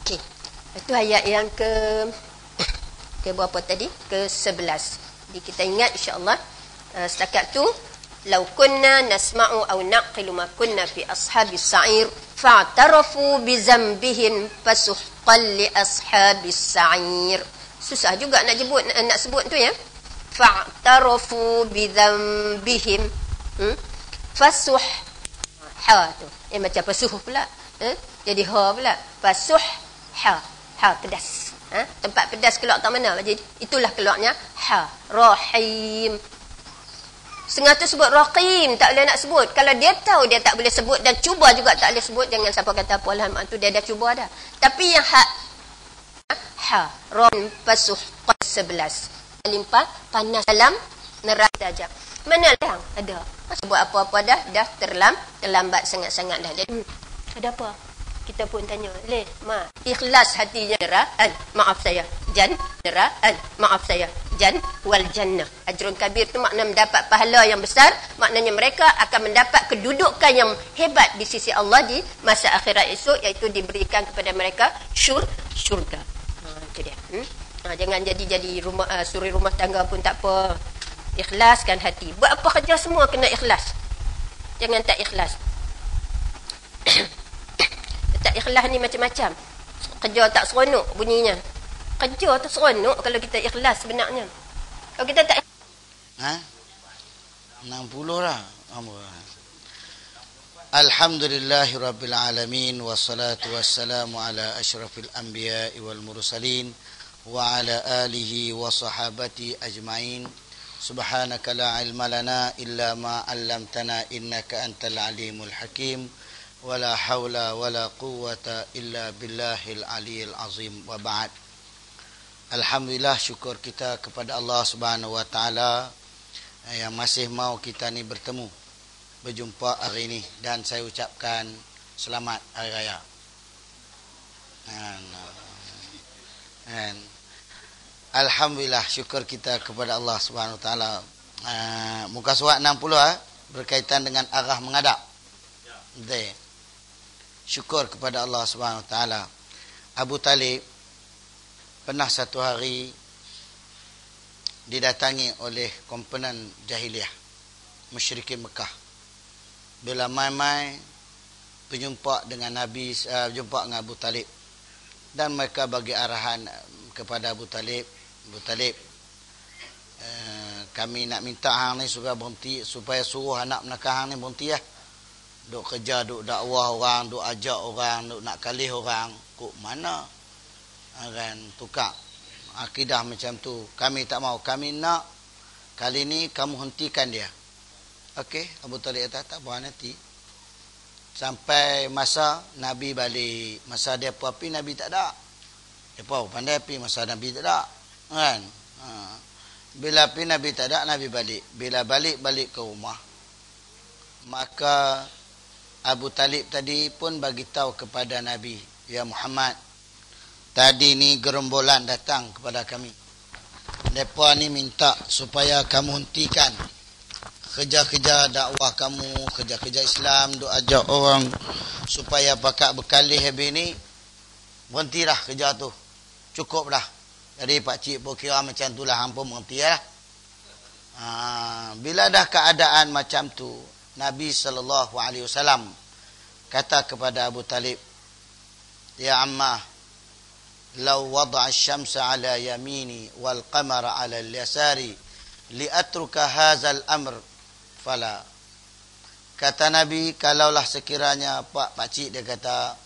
Okey. Itu ayat yang ke berapa tadi? Ke-11. Jadi kita ingat insya-Allah setakat tu law kunna nasma'u aw naqilu ma kunna fi ashabis sa'ir fa'tarafu bi dhanbihim fasuhqan li ashabis sa'ir. Susah juga nak sebut tu ya. Fa'tarafu bi dhanbihim fasuh ha tu. Macam pasuh pula. Jadi ha pula. Fasuh ha pedas. Tempat pedas keluar tak mana? Jadi itulah keluarnya ha. Rahim. Setengah tu sebut Raqim, tak boleh nak sebut. Kalau dia tahu dia tak boleh sebut dan cuba juga tak boleh sebut, jangan siapa kata apa lah, tu dia dah cuba dah. Tapi yang ha, ron pasuh 11. Paling panas dalam neraka saja. Mana lang? Ada. Sebut apa-apa dah terlambat sangat-sangat dah. Jadi ada apa? Kita pun tanya, ikhlas hatinya deraan, maaf saya, deraan, maaf saya, wal jannah. Ajrun kabir tu makna mendapat pahala yang besar, maknanya mereka akan mendapat kedudukan yang hebat di sisi Allah di masa akhirat esok, iaitu diberikan kepada mereka syurga. Itu dia. Jangan jadi rumah suri rumah tangga pun tak apa. Ikhlaskan hati. Buat apa kerja semua kena ikhlas. Jangan tak ikhlas. Tak ikhlas ni macam-macam. Kerja tak seronok bunyinya. Kerja tu seronok kalau kita ikhlas sebenarnya. Kalau kita tak 60 lah. Alhamdulillahirabbil alamin wassalatu wassalamu ala asyrafil anbiya'i wal mursalin wa ala alihi wa sahabati ajmain. Subhanaka la ilma lana illa ma 'allamtana innaka antal alimul hakim. Wala haula wala quwwata illa billahil aliyil azim. Wa ba'd. Alhamdulillah, syukur kita kepada Allah Subhanahu wa taala yang masih mau kita ni berjumpa hari ini, dan saya ucapkan selamat hari raya. Alhamdulillah, syukur kita kepada Allah Subhanahu wa taala. Muka surat 60 berkaitan dengan arah menghadap. Syukur kepada Allah Subhanahu wa taala. Abu Talib pernah satu hari didatangi oleh komponen jahiliah musyrikin Mekah. Bila mai-mai berjumpa dengan Nabi, berjumpa dengan Abu Talib, dan mereka bagi arahan kepada Abu Talib, kami nak minta hang ni supaya berhenti, supaya suruh anak menakah hang ni berhenti lah. Duk kerja, duk dakwah orang, duk ajak orang, duk nak kalih orang. Kok mana akan tukar akidah macam tu? Kami tak mau. Kami nak kali ni kamu hentikan dia. Okey, Abu Talib kata tak apa nanti. Sampai masa Nabi balik. Masa dia api Nabi tak ada. Dia pandai api, masa Nabi tak ada. Kan? Bila api Nabi tak ada, Nabi balik. Bila balik ke rumah, maka Abu Talib tadi pun bagi tahu kepada Nabi, ya Muhammad, tadi ni gerombolan datang kepada kami. Mereka ni minta supaya kamu hentikan kerja-kerja dakwah kamu, kerja-kerja Islam, duk ajak orang supaya pakak berkalih habis ni. Berhentilah kerja tu. Cukup dah. Jadi pak cik pun kira macam tu lah, hang pun berhenti lah. Bila dah keadaan macam tu, Nabi SAW kata kepada Abu Talib, ya ammah, law wada'a asy-syamsa ala yamini wal qamara ala al-yasari li atruka hadzal amr fala. Kata Nabi, kalaulah sekiranya pak cik dia kata,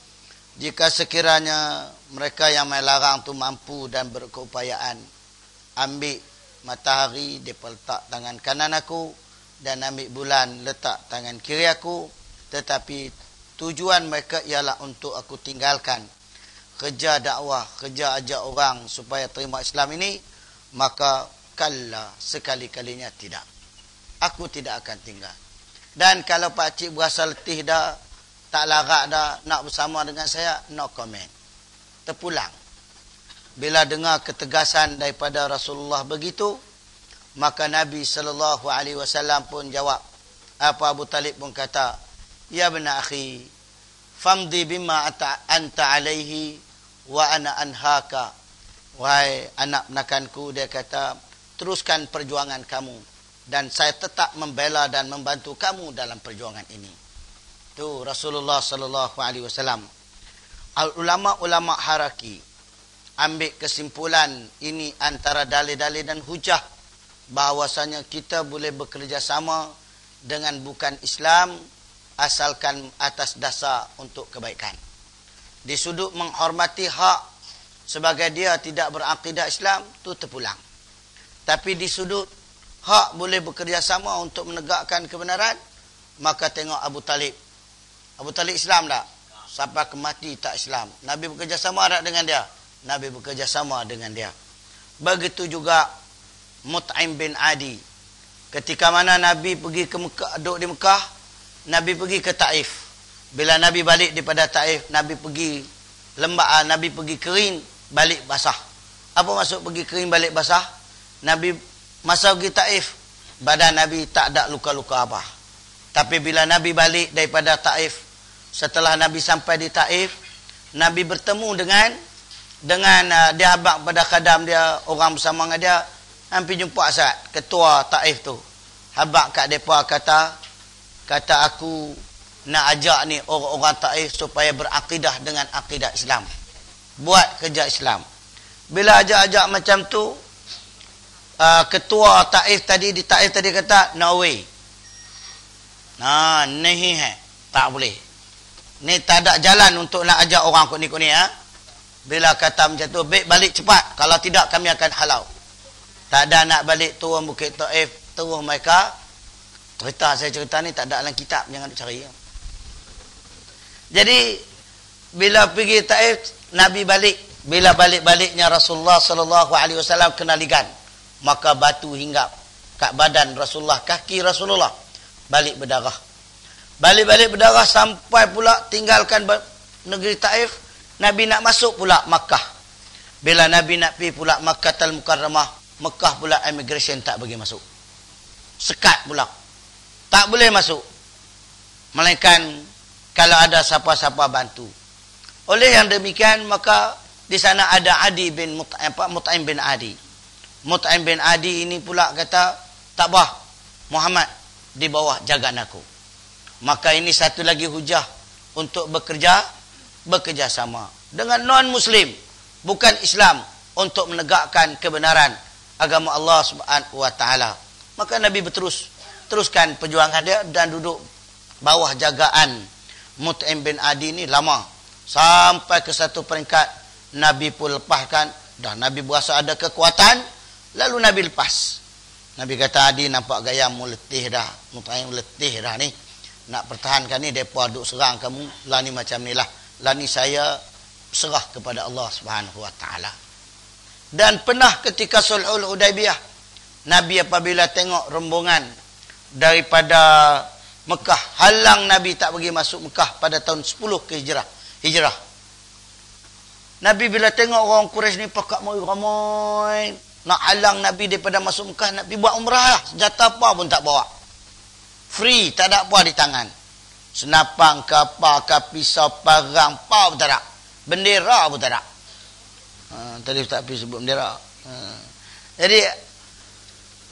jika sekiranya mereka yang melarang tu mampu dan berkeupayaan, ambil matahari depa letak tangan kanan aku, dan ambil bulan letak tangan kiri aku, tetapi tujuan mereka ialah untuk aku tinggalkan kerja dakwah, kerja ajak orang supaya terima Islam ini, maka kalla, sekali-kalinya tidak. Aku tidak akan tinggal. Dan kalau pak cik berasa letih dah, tak larat dah nak bersama dengan saya, no comment. Terpulang. Bila dengar ketegasan daripada Rasulullah begitu, Maka Nabi SAW pun jawab. Apa Abu Talib pun kata, ya bena akhi, famdi bima anta alaihi wa ana anhaka. Wahai anak penakanku, dia kata, teruskan perjuangan kamu dan saya tetap membela dan membantu kamu dalam perjuangan ini. Tu Rasulullah SAW. Ulama-ulama haraki ambil kesimpulan ini antara dalil-dalil dan hujah bahawasanya kita boleh bekerjasama dengan bukan Islam asalkan atas dasar untuk kebaikan. Di sudut menghormati hak sebagai dia tidak berakidah Islam, tu terpulang. Tapi di sudut hak boleh bekerjasama untuk menegakkan kebenaran, maka tengok Abu Talib. Abu Talib Islam tak? Sampai ke mati tak Islam. Nabi bekerjasama tak dengan dia? Nabi bekerjasama dengan dia. Begitu juga Mut'im bin Adi. Ketika mana Nabi pergi ke Mekah, duduk di Mekah, Nabi pergi ke Taif. Bila Nabi balik daripada Taif, Nabi pergi lembab, Nabi pergi kering, balik basah. Apa maksud pergi kering balik basah? Nabi masa pergi Taif, badan Nabi tak ada luka-luka apa. Tapi bila Nabi balik daripada Taif, setelah Nabi sampai di Taif, Nabi bertemu dengan dia abang pada khadam dia, orang bersama dengan dia, hampir jumpa Asad, ketua Taif tu. Habak kat depa kata aku nak ajak ni orang-orang Taif supaya berakidah dengan akidah Islam. Buat kerja Islam. Bila ajak-ajak macam tu, ketua Taif tadi di Taif tadi kata, no way. Nahi hai, tak boleh. Ni tak ada jalan untuk nak ajak orang kot ni ha. Bila kata macam tu, baik balik cepat, kalau tidak kami akan halau. Tak ada nak balik turun Bukit Taif, terus mereka saya cerita ni tak ada dalam kitab, jangan nak cari. Jadi bila pergi Taif, Nabi balik. Bila balik-baliknya Rasulullah SAW kena ligan, maka batu hinggap kat badan Rasulullah, kaki Rasulullah, balik berdarah. Balik-balik berdarah sampai pula tinggalkan negeri Taif. Nabi nak masuk pula Makkah. Bila Nabi nak pergi pula Makkahul Mukarramah, Mekah pula immigration tak bagi masuk. Sekat pula. Tak boleh masuk. Melainkan kalau ada siapa-siapa bantu. Oleh yang demikian, maka di sana ada Adi bin Mut'im bin Adi. Mut'im bin Adi ini pula kata, tak bah, Muhammad di bawah jagaan aku. Maka ini satu lagi hujah untuk bekerja sama dengan non-Muslim, bukan Islam, untuk menegakkan kebenaran agama Allah Subhanahu wa taala. Maka Nabi teruskan perjuangan dia dan duduk bawah jagaan Mut'im bin Adi ni lama, sampai ke satu peringkat Nabi pun lepaskan, dah Nabi berasa ada kekuatan, lalu Nabi lepas. Nabi kata, Adi nampak gaya mu letih dah, Mut'im letih dah ni, nak pertahankan ni, depa duk serang kamu, lah ni macam ni lah ni saya serah kepada Allah Subhanahu wa taala. Dan pernah ketika Sulhul Hudaibiyah, Nabi apabila tengok rombongan daripada Mekah, halang Nabi tak bagi masuk Mekah pada tahun 10 ke hijrah. Nabi bila tengok orang Quraisy ni pakak ramai nak halang Nabi daripada masuk Mekah, Nabi buat umrah lah, senjata apa pun tak bawa. Free, tak ada apa di tangan. Senapang, kapal, pisau, parang, apa pun tak ada. Bendera pun tak ada. Tadi Ustaz Pi sebut bendera. Jadi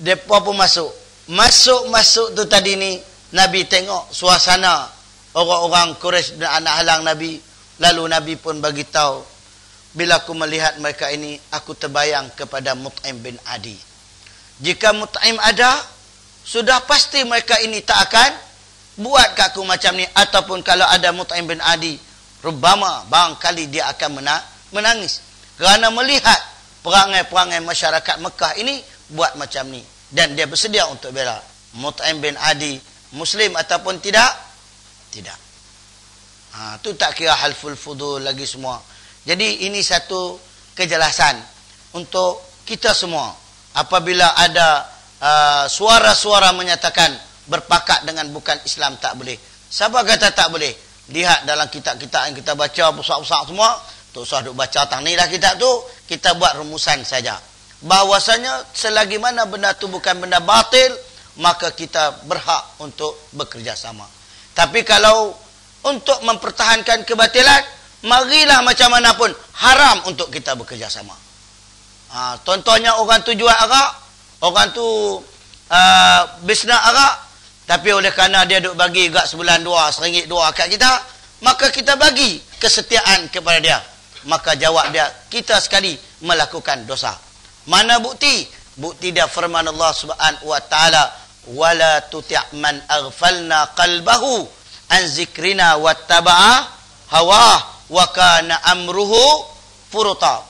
mereka pun masuk tu tadi ni, Nabi tengok suasana orang-orang Quraisy dan anak halang Nabi. Lalu Nabi pun bagi tahu, bila aku melihat mereka ini, aku terbayang kepada Mut'im bin Adi. Jika Mut'im ada, sudah pasti mereka ini tak akan buat kat aku macam ni. Ataupun kalau ada Mut'im bin Adi, rubama barangkali dia akan menangis kerana melihat perangai-perangai masyarakat Mekah ini buat macam ni, dan dia bersedia untuk bela. Mut'im bin Adi Muslim ataupun tidak? Tidak. Tu tak kira halful fudul lagi semua. Jadi ini satu kejelasan untuk kita semua. Apabila ada suara-suara menyatakan berpakat dengan bukan Islam tak boleh. Siapa kata tak boleh? Lihat dalam kitab-kitab yang kita baca besar-besar semua. Tak usah duk baca tang ni dah kitab tu. Kita buat rumusan saja. bahwasanya selagi mana benda itu bukan benda batil, maka kita berhak untuk bekerja sama. Tapi kalau untuk mempertahankan kebatilan, marilah macam mana pun haram untuk kita bekerja sama. Contohnya orang tu jual arak, orang tu bisnes arak, tapi oleh kerana dia duk bagi gak sebulan dua, RM1 dua kat kita, maka kita bagi kesetiaan kepada dia. Maka jawab dia, kita sekali melakukan dosa. Mana bukti? Bukti dia firman Allah Subhanahu wa taala, wala tuti' man aghfalna qalbahu an zikrina wattaba'a hawa wa kana amruhu furuta.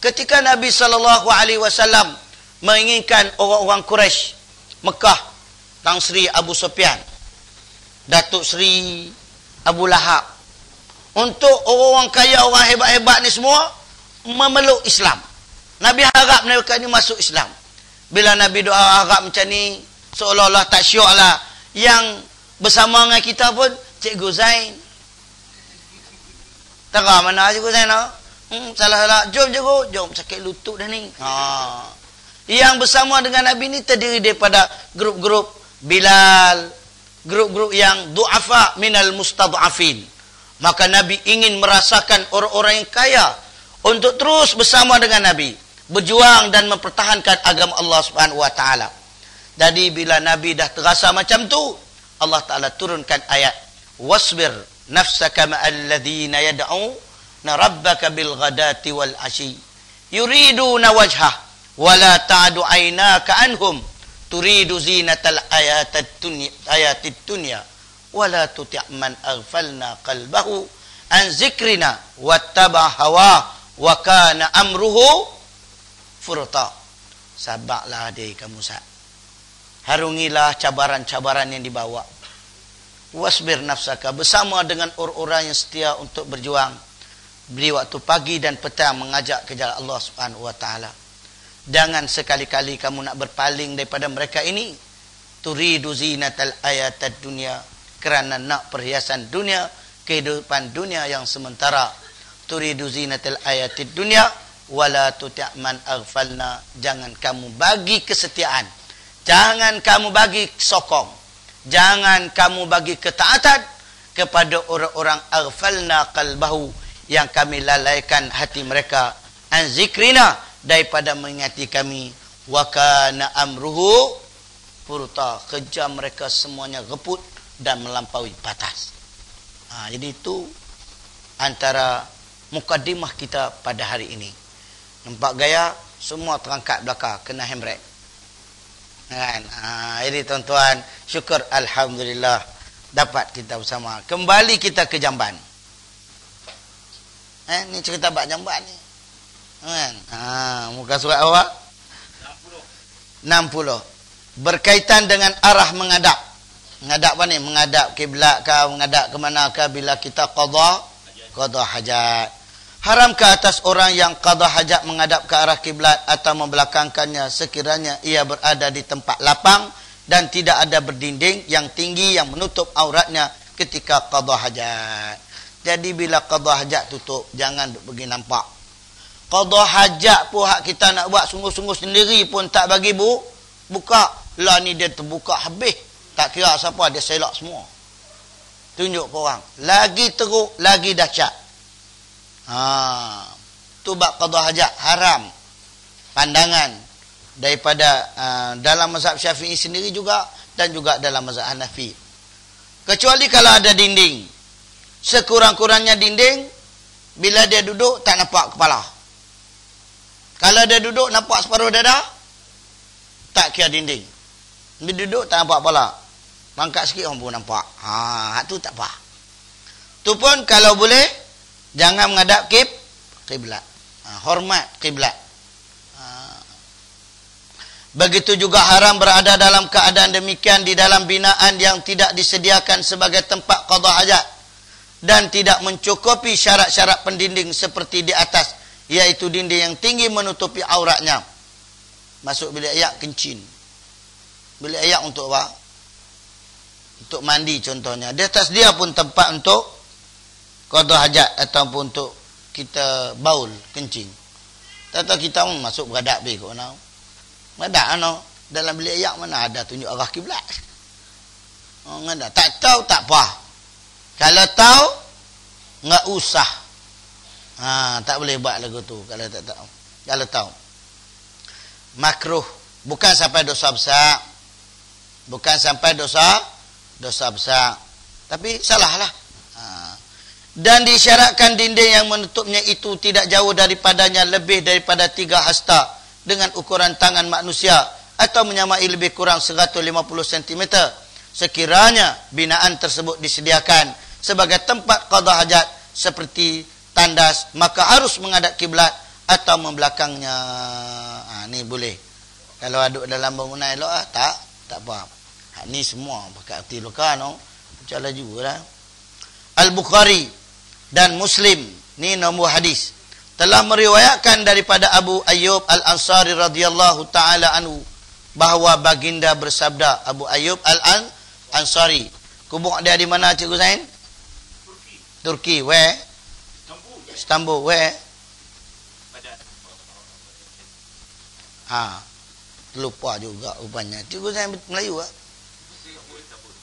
Ketika Nabi SAW menginginkan orang-orang Quraisy Mekah, Tang Sri Abu Sufyan, Datuk Sri Abu Lahab, untuk orang-orang kaya, orang hebat-hebat ni semua memeluk Islam. Nabi harap mereka ni masuk Islam. Bila Nabi doa harap macam ni, seolah-olah tak syok lah. Yang bersama dengan kita pun, Cikgu Zain. Tak tahu mana Cikgu Zain lah. Salah-salah. Jom Cikgu, jom sakit lutut dah ni. Yang bersama dengan Nabi ni terdiri daripada grup-grup Bilal, grup-grup yang du'afa minal mustad'afin. Maka Nabi ingin merasakan orang-orang yang kaya untuk terus bersama dengan Nabi, berjuang dan mempertahankan agama Allah Subhanahu wa taala. Jadi bila Nabi dah terasa macam tu, Allah Taala turunkan ayat, wasbir nafsaka ma'al ladzina yad'una rabbaka bil ghadati wal ashi yuriduna wajhah wa la ta'du 'ainaka anhum turidu zinatal ayatid dunya wa la tuti' man aghfalna qalbahu an zikrina wattaba hawa wa kana amruhu furta. Sabarlah adik kamu, harungilah cabaran-cabaran yang dibawa. Wasbir nafsaka, bersama dengan orang-orang yang setia untuk berjuang. Beri waktu pagi dan petang mengajak ke jalan Allah Subhanahu wa taala. Jangan sekali-kali kamu nak berpaling daripada mereka ini. Turidu zinatal ayatad dunya, kerana nak perhiasan dunia, kehidupan dunia yang sementara. Turidu zinatal ayatid dunya wala tuti' man aghfalna, jangan kamu bagi kesetiaan, jangan kamu bagi sokong, jangan kamu bagi ketaatan kepada orang-orang aghfalna qalbahu, yang kami lalaikan hati mereka, an zikrina, daripada mengingati kami, wa kana amruhu furta, kerja mereka semuanya reput dan melampaui batas. Jadi itu antara mukadimah kita pada hari ini. Nampak gaya semua terangkat belakang, kena handbrake kan? Jadi tuan-tuan, syukur alhamdulillah dapat kita bersama. Kembali kita ke jamban. Ni cerita bab jamban ni kan? Muka surat awak 60. Berkaitan dengan arah menghadap. Menghadap apa ni? Menghadap kiblat ke, menghadap ke mana ke bila kita qada hajat. Haram ke atas orang yang qada hajat menghadap ke arah kiblat atau membelakangkannya sekiranya ia berada di tempat lapang dan tidak ada berdinding yang tinggi yang menutup auratnya ketika qada hajat. Jadi bila qada hajat tutup, jangan pergi nampak. Qada hajat pun hak kita nak buat sungguh-sungguh sendiri pun tak bagi buka. Lah ni dia terbuka habis. Tak kira siapa, dia selak semua. Tunjuk ke orang. Lagi teruk, lagi dahsyat. Tu bab qada hajat haram pandangan daripada dalam mazhab Syafi'i sendiri juga, dan juga dalam mazhab Hanafi. Kecuali kalau ada dinding. Sekurang-kurangnya dinding, bila dia duduk tak nampak kepala. Kalau dia duduk nampak separuh dada, tak kira dinding. Dia duduk tak nampak kepala, mangkat sikit orang pun nampak. Hak tu tak apa. Tu pun kalau boleh jangan menghadap kiblat. Hormat kiblat. Begitu juga haram berada dalam keadaan demikian di dalam binaan yang tidak disediakan sebagai tempat qada hajat dan tidak mencukupi syarat-syarat pendinding seperti di atas, iaitu dinding yang tinggi menutupi auratnya. Masuk bilik ayak kencing. Bilik ayak untuk apa? Untuk mandi contohnya. Di atas dia pun tempat untuk qada hajat ataupun untuk kita baul kencing. Tak tahu kita masuk beradab be kau nak. Beradab ano. Dalam bilik ayak mana ada tunjuk arah kiblat. Oh, ngada. Tak tahu tak apa. Kalau tahu enggak usah. Tak boleh buat lagu tu kalau tak tahu. Kalau tahu. Makruh, bukan sampai dosa besar. Bukan sampai dosa besar. Tapi salahlah. Dan disyaratkan dinding yang menutupnya itu tidak jauh daripadanya lebih daripada 3 hasta dengan ukuran tangan manusia atau menyamai lebih kurang 150 cm. Sekiranya binaan tersebut disediakan sebagai tempat qada hajat seperti tandas, maka harus menghadap kiblat atau membelakangnya. Ni boleh. Kalau aduk dalam bangunan elok tak apa. Ni semua pakai arti lokal no. Macam jugalah. Al-Bukhari dan Muslim, ni nombor hadis, telah meriwayatkan daripada Abu Ayyub Al-Ansari radhiyallahu taala anhu bahawa baginda bersabda. Abu Ayyub Al-Ansari, kubur dia di mana Cikgu Zain? Turki. Where? Istanbul. Where? Lupa juga rupanya. Cikgu Zain Melayu ah?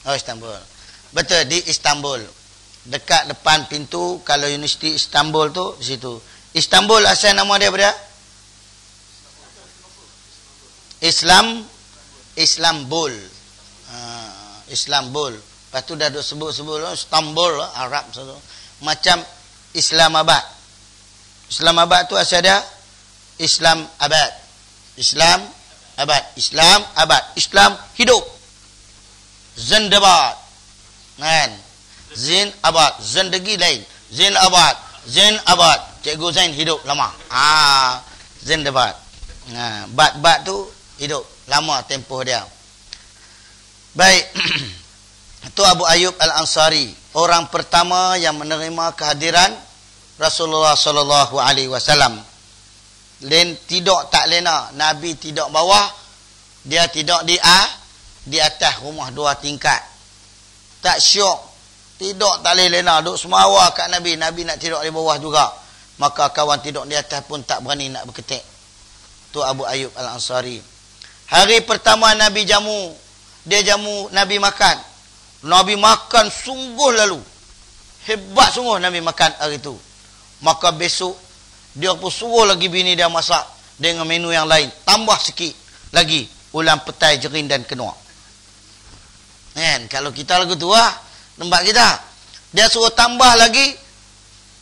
Oh, Istanbul. Betul, di Istanbul. Dekat depan pintu kalau Universiti Istanbul tu di situ. Istanbul asal nama dia berapa? Islambul. Islambul. Lepas tu dah duk sebut-sebut Istanbul Arab satu. Macam Islamabad. Islamabad tu asal dia Islamabad. Islam hidup. Zindabad. Kan? Zin abad, zindagi lain. Zin abad. Cikgu Zain hidup lama. Zindabad. Bat tu hidup lama tempoh dia. Baik. Itu Abu Ayyub Al-Ansari, orang pertama yang menerima kehadiran Rasulullah sallallahu alaihi wasallam. Tak lena, Nabi tidak bawah, dia tidak di atas rumah 2 tingkat. Tak syok. Tidak tak boleh lena, duduk semawa kat Nabi. Nabi nak tidur di bawah juga. Maka kawan tidur di atas pun tak berani nak berketik. Tu Abu Ayyub Al-Ansari. Hari pertama Nabi jamu. Dia jamu Nabi makan. Nabi makan sungguh lalu. Hebat sungguh Nabi makan hari tu. Maka besok dia pun suruh lagi bini dia masak dengan menu yang lain. Tambah sikit lagi ulam petai, jerin dan kenua. Kan? Kalau kita lagu tu tempat kita, dia suruh tambah lagi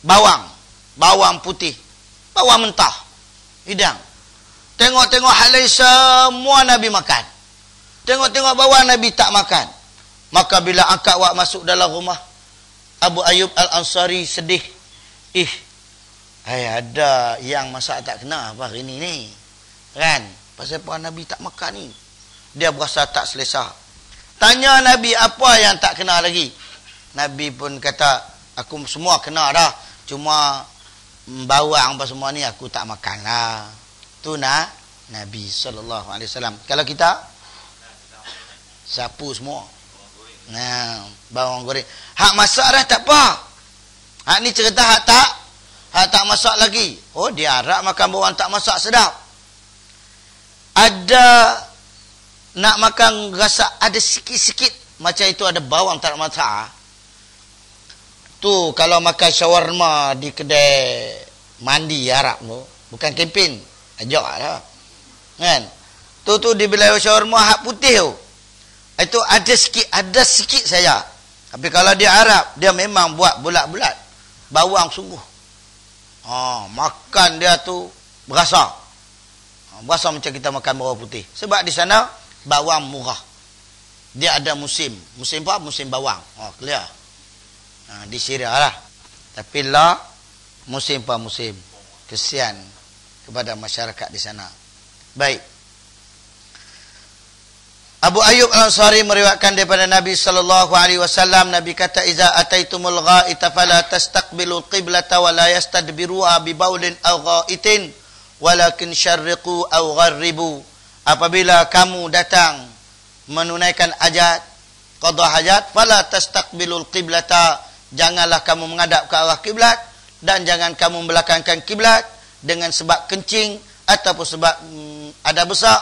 bawang putih, bawang mentah, hidang. Tengok-tengok halai semua Nabi makan. Tengok-tengok bawang Nabi tak makan. Maka bila angkat wak masuk dalam rumah, Abu Ayyub Al-Ansari sedih. Ada yang masak tak kena apa hari ni. Kan? Pasal apa Nabi tak makan ni? Dia berasa tak selesa. Tanya Nabi apa yang tak kena lagi. Nabi pun kata, aku semua kena dah. Cuma bawang apa semua ni aku tak makan lah. Tu Nabi SAW. Kalau kita sapu semua. Bawang goreng. Hak masak dah tak apa. Hak ni cerita hak tak masak lagi. Oh, dia harap makan bawang tak masak sedap. Ada nak makan rasa ada sikit-sikit macam itu ada bawang tak masak. Tu kalau makan shawarma di kedai mandi Arab tu, bukan kempen, ajak lah. Kan? Tu di wilayah shawarma hak putih tu. Itu ada sikit saja. Tapi kalau dia Arab, dia memang buat bulat-bulat. Bawang sungguh. Makan dia tu berasa. Berasa macam kita makan bawang putih. Sebab di sana bawang murah. Dia ada musim. Musim apa? Musim bawang. Clear. Di Syria lah. Tapi musim apa musim. Kesian kepada masyarakat di sana. Baik. Abu Ayyub Al-Ansari meriwayatkan daripada Nabi sallallahu alaihi wasallam, Nabi kata, "Iza ataitumul ghaita fala tastaqbilul qiblata wa la yastadbiruha bi baulin aw ghaitin, walakin syarriqu aw gharribu." Apabila kamu datang menunaikan hajat, qada hajat, fala tastaqbilul qiblata, janganlah kamu menghadap ke arah kiblat dan jangan kamu membelakangkan kiblat, dengan sebab kencing ataupun sebab ada besar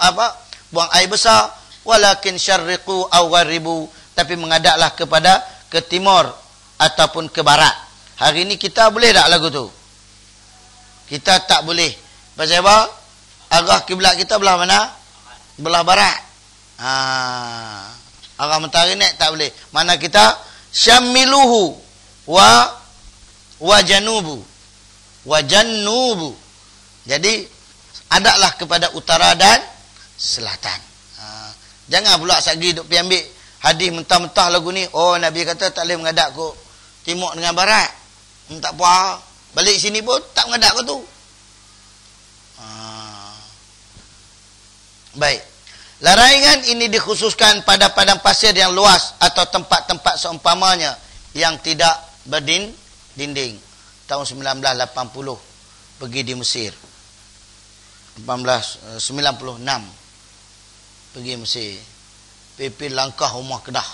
buang air besar, walakin syarriqu aw gharibu, tapi menghadaplah kepada ke timur ataupun ke barat. Hari ini kita boleh tak lagu tu? Kita tak boleh. Pasal apa? Arah kiblat kita belah mana? Belah barat. Arah mentari naik tak boleh. Mana kita syamiluhu wa janubu. Jadi adaklah kepada utara dan selatan. Jangan pula sagi duk pergi ambil hadis mentah-mentah lagu ni. Oh, Nabi kata tak boleh menghadap ke timur dengan barat. Tak apa. Balik sini pun tak menghadap ke tu. Baik. Larangan ini dikhususkan pada padang pasir yang luas atau tempat-tempat seumpamanya yang tidak berdinding. Tahun 1980 pergi di Mesir. 1996 pergi Mesir. Pipi langkah rumah Kedah.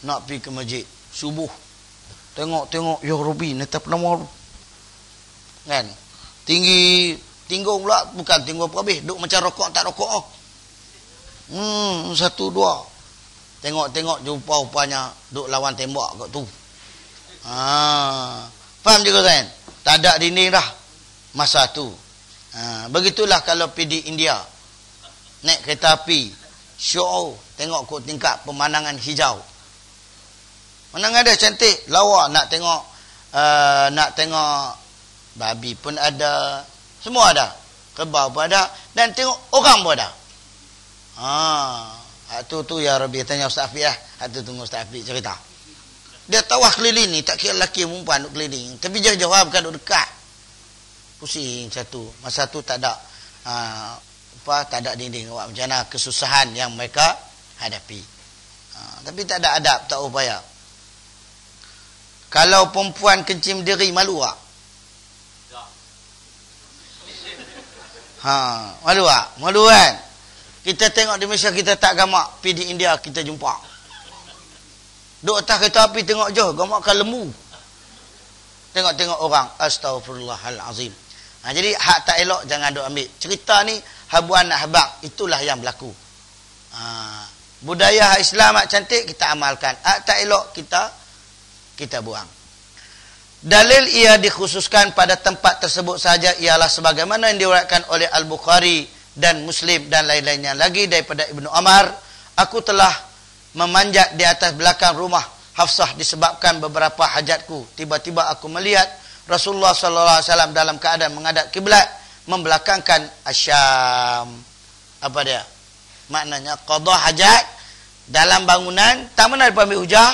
Nak pergi ke masjid subuh. Tengok ya Rabbi, netap nama kan. Tinggi pula, bukan tinggi apa habis, duk macam rokok tak rokok. 1, 2. Tengok jumpa rupanya duk lawan tembak kat tu. Faham juga kan? Tak ada dinding dah masa tu. Begitulah kalau pergi di India. Naik kereta api, show, tengok kot tingkat pemandangan hijau. Mana ada cantik, lawa. Nak tengok babi pun ada, semua ada. Kerbau pun ada, dan tengok orang pun ada. Tu ya Rabbi, tanya Ustaz Afiq lah. Itu tunggu Ustaz Afiq cerita. Dia tawah keliling ni, tak kira lelaki perempuan duk keliling. Tapi jauh-jauh bukan duk dekat. Pusing satu. Masa tu tak ada tak ada dinding. Macam mana kesusahan yang mereka hadapi. Tapi tak ada adab, tak upaya. Kalau perempuan kencing diri, malu tak? Malu tak? Malu kan? Kita tengok di Malaysia, kita tak gamak. Pergi di India, kita jumpa. Duk atas kereta api, tengok jauh, gamakkan lembu. Tengok orang. Astaghfirullahalazim. Jadi hak tak elok jangan duk ambil. Cerita ni habuan nak habak, itulah yang berlaku. Budaya Islam hak cantik kita amalkan. Hak tak elok kita buang. Dalil ia dikhususkan pada tempat tersebut saja ialah sebagaimana yang diriwayatkan oleh Al-Bukhari dan Muslim dan lain-lainnya lagi daripada Ibnu Umar, aku telah memanjat di atas belakang rumah Hafsah disebabkan beberapa hajatku. Tiba-tiba aku melihat Rasulullah sallallahu alaihi wasallam dalam keadaan menghadap kiblat, membelakangkan Asyam. Apa dia? Maknanya qada hajat dalam bangunan, tak mana dia ambil hujah,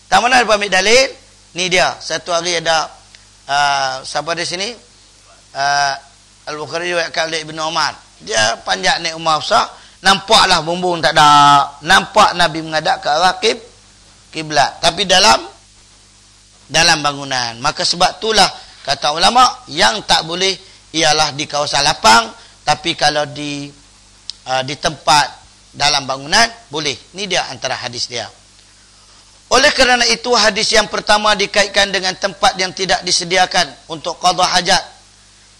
tak mana dia ambil dalil. Ni dia, satu hari ada siapa di sini? Al-Bukhari riwayatkan oleh Ibnu Umar. Dia panjat naik rumah Hafsah, nampaklah bumbung tak ada. Nampak Nabi menghadap ke arah kiblat, tapi dalam bangunan. Maka sebab itulah kata ulama yang tak boleh ialah di kawasan lapang, tapi kalau di tempat dalam bangunan boleh. Ni dia antara hadis dia. Oleh kerana itu hadis yang pertama dikaitkan dengan tempat yang tidak disediakan untuk qada hajat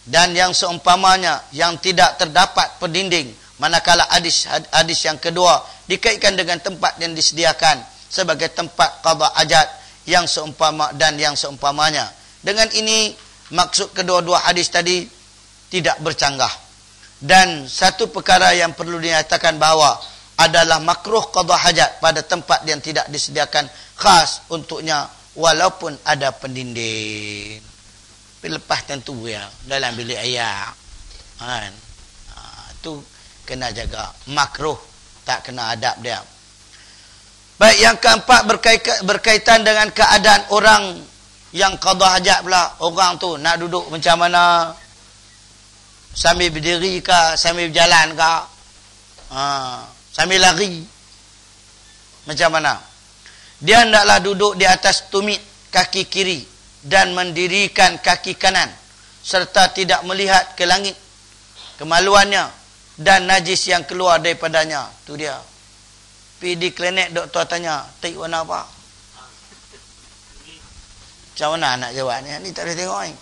dan yang seumpamanya yang tidak terdapat pendinding, manakala hadis yang kedua dikaitkan dengan tempat yang disediakan sebagai tempat qada hajat yang seumpama dan yang seumpamanya. Dengan ini maksud kedua-dua hadis tadi tidak bercanggah. Dan satu perkara yang perlu dinyatakan bahawa adalah makruh qada hajat pada tempat yang tidak disediakan khas untuknya walaupun ada pendinding. Tapi lepas tentu ya dalam bilik air kan. Itu kena jaga, makruh, tak kena adab dia. Baik, yang keempat berkaitan dengan keadaan orang yang qada hajat pula. Orang tu nak duduk macam mana? Sambil berdiri ke, sambil berjalan ke? Sambil lari? Macam mana? Dia hendaklah duduk di atas tumit kaki kiri dan mendirikan kaki kanan serta tidak melihat ke langit. Kemaluannya dan najis yang keluar daripadanya. Tu dia. Pergi di klinik, doktor tanya, tik warna apa? Macam mana nak jawab ni? Ni tak boleh tengok ni.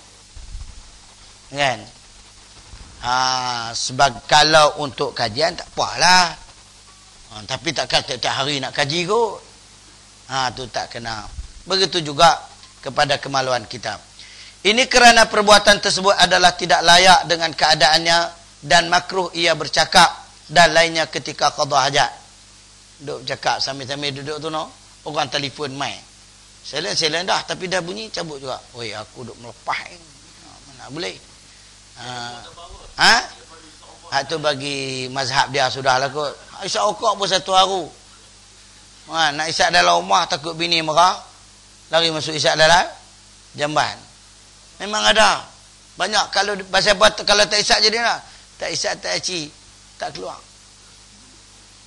Kan? Sebab kalau untuk kajian tak apalah. Tapi takkan tiap hari nak kaji kot. Tu tak kena. Begitu juga kepada kemaluan kita. Ini kerana perbuatan tersebut adalah tidak layak dengan keadaannya dan makruh ia bercakap dan lainnya ketika qada hajat. Duduk cakap sambil-sambil duduk tu no. Orang telefon mai. Selen dah tapi dah bunyi cabut juga. Oi aku duk melepah ni. Mana boleh. Itu bagi mazhab dia sudahlah kot. Isyak okok pun satu hari. Nak isyak dalam rumah takut bini marah. Lari masuk isyak dalam jamban. Memang ada. Banyak kalau pasal kalau tak isyak jadi nak. Tak isyak tak aci. Tak keluar.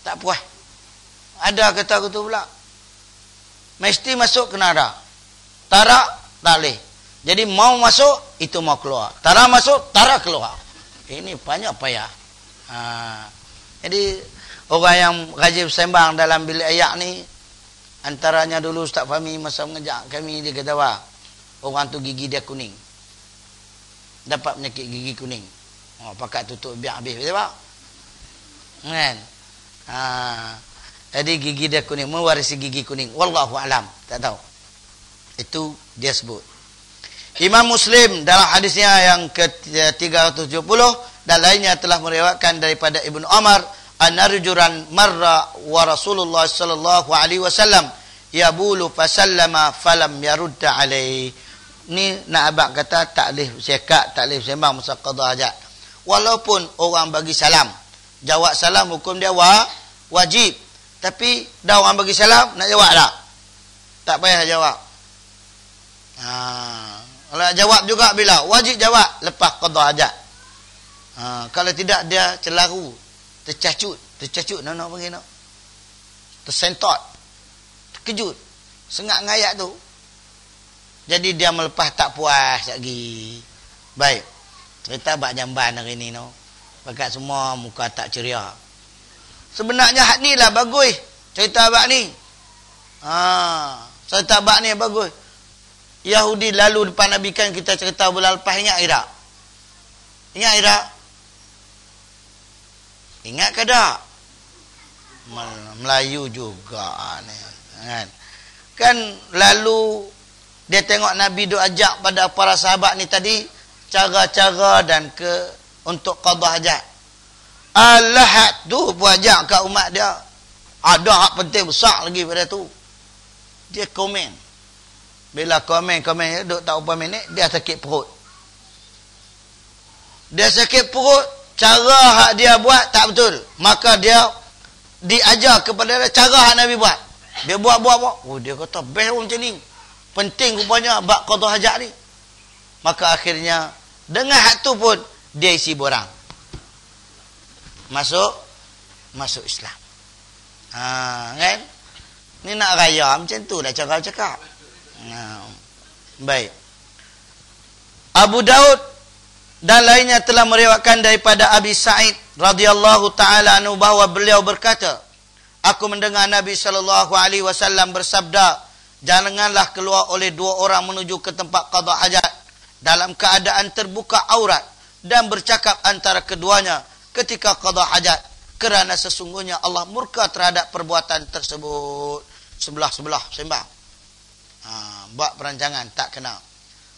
Tak puas. Ada kata aku tu pula. Mesti masuk kena ada. Tarak tak boleh. Jadi mau masuk itu mau keluar. Tarak masuk, tarak keluar. Ini banyak payah. Jadi orang yang rajin sembang dalam bilik ayak ni, antaranya dulu Ustaz Fahmi masa mengajak kami, dia kata apa? Orang tu gigi dia kuning. Dapat penyakit gigi kuning. Pakat tutup biar habis. Betul tak? Kan? Jadi gigi dia kuning, mewarisi gigi kuning. Wallahu alam, tak tahu. Itu dia sebut. Imam Muslim dalam hadisnya yang ke-370 dan lainnya telah meriwayatkan daripada Ibnu Umar, an-narjuran marra wa Rasulullah sallallahu alaihi wasallam yabulu fasallama falam yarudda alaihi. Ni nak abang kata tak boleh cakap, tak boleh sembang masa qada hajat. Walaupun orang bagi salam, jawab salam hukum dia wajib. Tapi dah orang bagi salam, nak jawab tak? Tak payah jawab. Kalau nak jawab juga bila? Wajib jawab lepas qada hajat. Kalau tidak dia celaru, tercacut, nak panggil nak. Tersentot, terkejut, sengak ngayat tu. Jadi dia melepas tak puas lagi. Baik. Cerita bab jamban hari ni no. Pakat semua muka tak ceria. Sebenarnya hak ni lah bagus. Cerita bab ni. Cerita bab ni bagus. Yahudi lalu depan Nabi kan kita cerita bulan lepas, ingat tak? Ingat tak? Ingat ke tak? Melayu juga ni. Kan lalu dia tengok Nabi duk ajak pada para sahabat ni tadi cara-cara dan untuk qada hajat. Al-Lahad tu pun ajak kat umat dia. Ada hak penting besar lagi pada tu. Dia komen. Bila komen duk tak berapa minit dia sakit perut. Dia sakit perut, cara hak dia buat tak betul. Maka dia diajar kepada dia cara hak Nabi buat. Dia buat. Oh dia kata best macam ni. Penting rupanya bab qada hajat ni. Maka akhirnya dengan hak tu pun dia isi borang. Masuk Islam. Kan? Ni nak raya macam tu dah cara cakap. Baik. Abu Daud dan lainnya telah meriwayatkan daripada Abi Sa'id radhiyallahu taala anhu bahawa beliau berkata, aku mendengar Nabi sallallahu alaihi wasallam bersabda, janganlah keluar oleh dua orang menuju ke tempat qada hajat dalam keadaan terbuka aurat dan bercakap antara keduanya ketika qada hajat, kerana sesungguhnya Allah murka terhadap perbuatan tersebut. Sebelah sembang. Buat perancangan tak kena.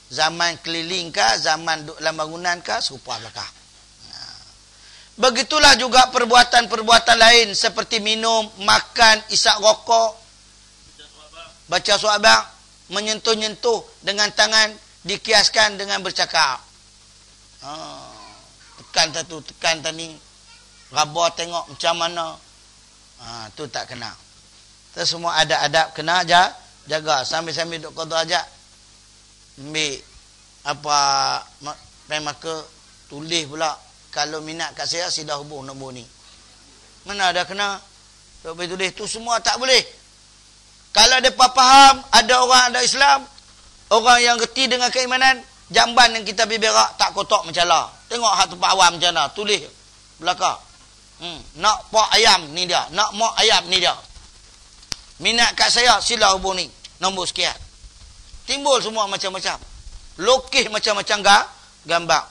Zaman keliling kah, zaman duduk dalam bangunan kah, serupa belakang. Begitulah juga perbuatan-perbuatan lain seperti minum, makan, isap rokok, baca suabak, menyentuh-nyentuh dengan tangan, dikiaskan dengan bercakap. Tekan satu, tekan tani, raba tengok macam mana. Tu tak kena. Itu semua adab-adab kena jaga. Sambil-sambil duk qada hajat, ambil apa maka tulis pula, kalau minat kat saya sila hubung nombor ni. Mana ada kena duk boleh tulis tu semua tak boleh. Kalau depa faham, ada orang ada Islam, orang yang reti dengan keimanan, jamban yang kita berak tak kotak mencala. Tengok hak tempat awam macam mana, tulis belakang. Nak pak ayam ni dia, nak mak ayam ni dia. Minat kat saya sila hubung ni, nombor sekian. Timbul semua macam-macam. Lokih macam-macam gambar.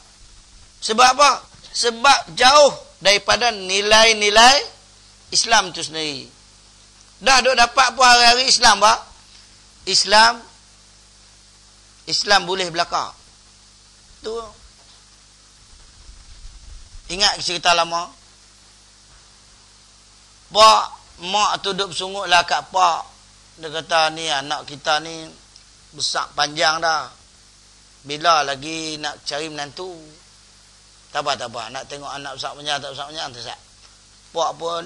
Sebab apa? Sebab jauh daripada nilai-nilai Islam tu sendiri. Dah duk dapat pun hari-hari Islam, Pak. Islam boleh belaka. Tu. Ingat cerita lama. Pak, mak tu duk bersungut lah kat pak. Dia kata, ni anak kita ni besar panjang dah. Bila lagi nak cari menantu? Tak apa. Nak tengok anak besar panjang, tak besar panjang, tak. Pak pun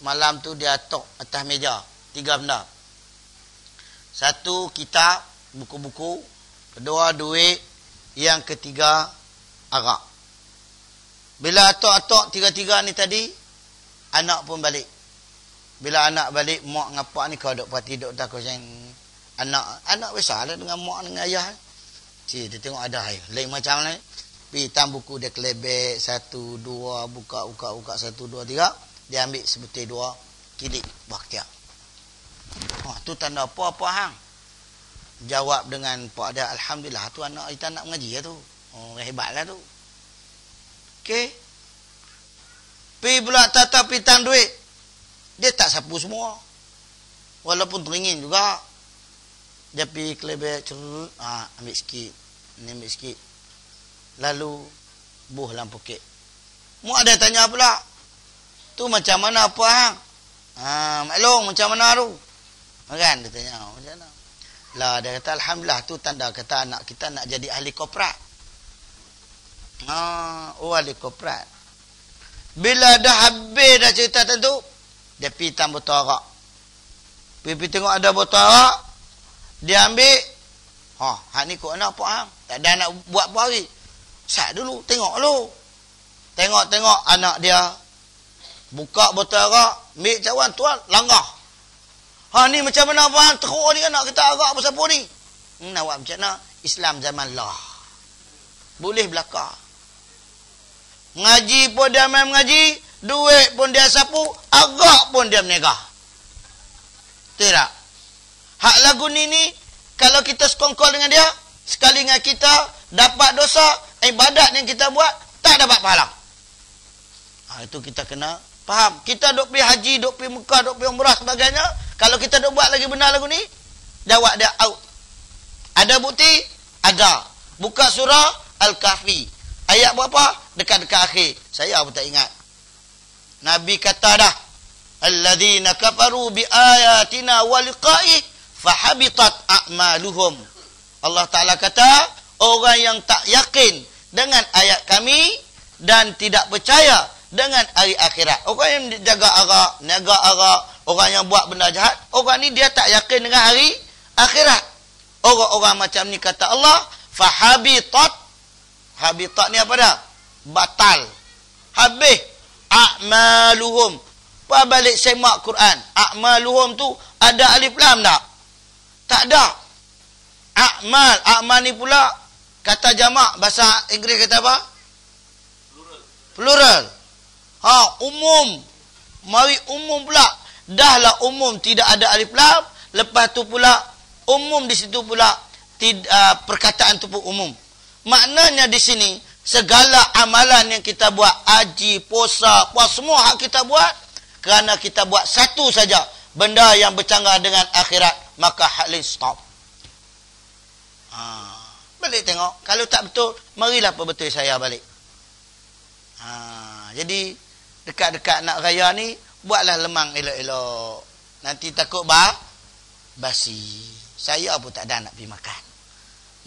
malam tu dia atok atas meja 3 benda. 1, kitab, buku-buku. 2, duit. Yang ketiga, arak. Bila atok-atok 3 ni tadi, anak pun balik. Bila anak balik, mak ngapak ni kau duk parti duk takut macam anak biasalah dengan mak dengan ayah. Dia tengok ada air. Lain macam ni. Pergi hitam buku dia kelebek 1, 2, buka 1, 2, 3. Dia ambil sebutir 2, kilik buah ketiak. Tu tanda apa hang? Jawab dengan pak dia, alhamdulillah tu anak kita nak mengaji lah tu. Hebatlah tu. Okey. Pergi pula tata pitang duit. Dia tak sapu semua. Walaupun teringin juga. Dia pergi kelebek cerut. Ambil sikit. Ni ambil sikit. Lalu buh dalam poket. Mu ada tanya pula. Tu macam mana apa hang? Maklong macam mana tu? Kan dia tanya macam mana? Lah dia kata alhamdulillah tu tanda kata anak kita nak jadi ahli korporat. Ahli korporat. Bila dah habis dah cerita tentu, dia pergi tambah botol arak. Pergi tengok ada botol arak, dia ambil. Hak ni kok nak apa hang? Tak ada nak buat apa hari. Sat dulu, tengok dulu. Tengok anak dia buka botol arak, ambil cawan tuan, langgar. Ni macam mana apa hang? Teruk ni anak kita arak pasal apa ni? Nak buat macam mana? Islam zaman lah. Boleh belaka. Ngaji pun dia main mengaji, duit pun dia sapu, arak pun dia menegah. Tidak. Hak lagu ni kalau kita sekongkol dengan dia, sekali dengan kita dapat dosa, ibadat yang kita buat tak dapat pahala. Itu kita kena faham. Kita duk pergi haji, duk pergi Mekah, duk pergi umrah sebagainya, kalau kita duk buat lagi benda lagu ni, jawab dia out. Ada bukti? Ada. Buka surah Al-Kahfi. Ayat berapa? Dekat-dekat akhir. Saya pun tak ingat. Nabi kata dah, alladzina kafaru bi ayatina wa liqa'i fahabitat a'maluhum. Allah Taala kata, orang yang tak yakin dengan ayat kami dan tidak percaya dengan hari akhirat. Orang yang jaga arak, niaga arak, orang yang buat benda jahat, orang ni dia tak yakin dengan hari akhirat. Orang-orang macam ni kata Allah, fahabitat. Habitat ni apa dah? Batal. Habis. A'maluhum. Apa balik semak Quran? A'maluhum tu ada alif lam tak? Tak ada. A'mal. A'mal ni pula kata jamak. Bahasa Inggeris kata apa? Plural. Umum. Mari umum pula. Dahlah umum tidak ada alif lam. Lepas tu pula umum di situ pula perkataan tu pun umum. Maknanya di sini segala amalan yang kita buat, haji, puasa, semua hak kita buat kerana kita buat satu saja, benda yang bercanggah dengan akhirat, maka halin stop. Balik tengok. Kalau tak betul, marilah perbetul saya balik. Jadi dekat-dekat nak raya ni, buatlah lemang elok-elok. Nanti takut basi. Saya pun tak ada nak pergi makan.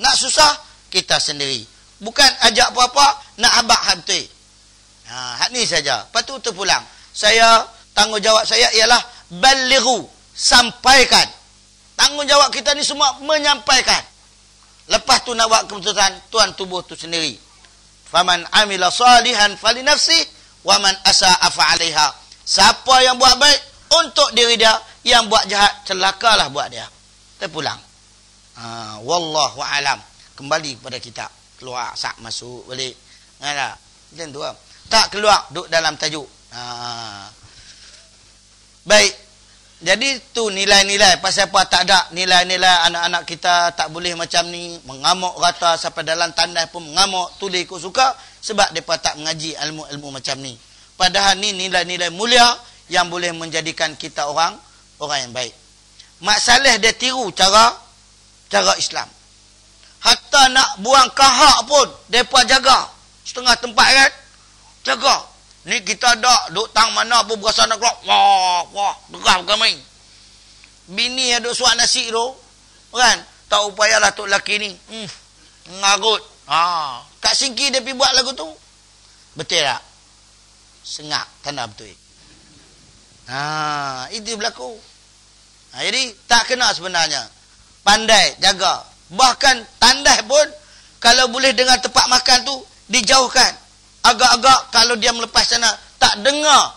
Nak susah, kita sendiri. Bukan ajak apa-apa, nak abak hati. Hak ni saja. Lepas tu terpulang. Tanggungjawab saya ialah balighu, sampaikan. Tanggungjawab kita ni semua menyampaikan. Lepas tu nak buat keputusan, tuan tubuh tu sendiri. Faman amila salihan falinafsi, wa man asa'a fa'alaiha. Siapa yang buat baik untuk diri dia, yang buat jahat celakalah buat dia. Terpulang. Wallahu a'lam. Kembali kepada kita. Keluar, sak masuk balik. Ada. Macam tu lah. Tak keluar, duduk dalam tajuk. Baik. Jadi tu nilai-nilai. Pasal apa tak ada nilai-nilai anak-anak kita tak boleh macam ni. Mengamuk rata sampai dalam tandai pun mengamuk. Tulis ikut suka. Sebab mereka tak mengaji ilmu-ilmu macam ni. Padahal ni nilai-nilai mulia yang boleh menjadikan kita orang yang baik. Mak Saleh dia tiru cara Islam. Hatta nak buang kahak pun mereka jaga. Setengah tempat kan jaga. Ni kita ada duk tang mana pun berasa nak keluar. Wah, derah bukan main. Bini yang duk suap nasi tu, kan? Tak upayalah tok lelaki ni. Ngarut. Kak Singki dia pergi buat lagu tu. Betul tak? Sengak, tanda betul. Itu berlaku. Jadi tak kena sebenarnya. Pandai, jaga. Bahkan tandai pun kalau boleh dengan tempat makan tu dijauhkan. Agak-agak kalau dia melepas sana tak dengar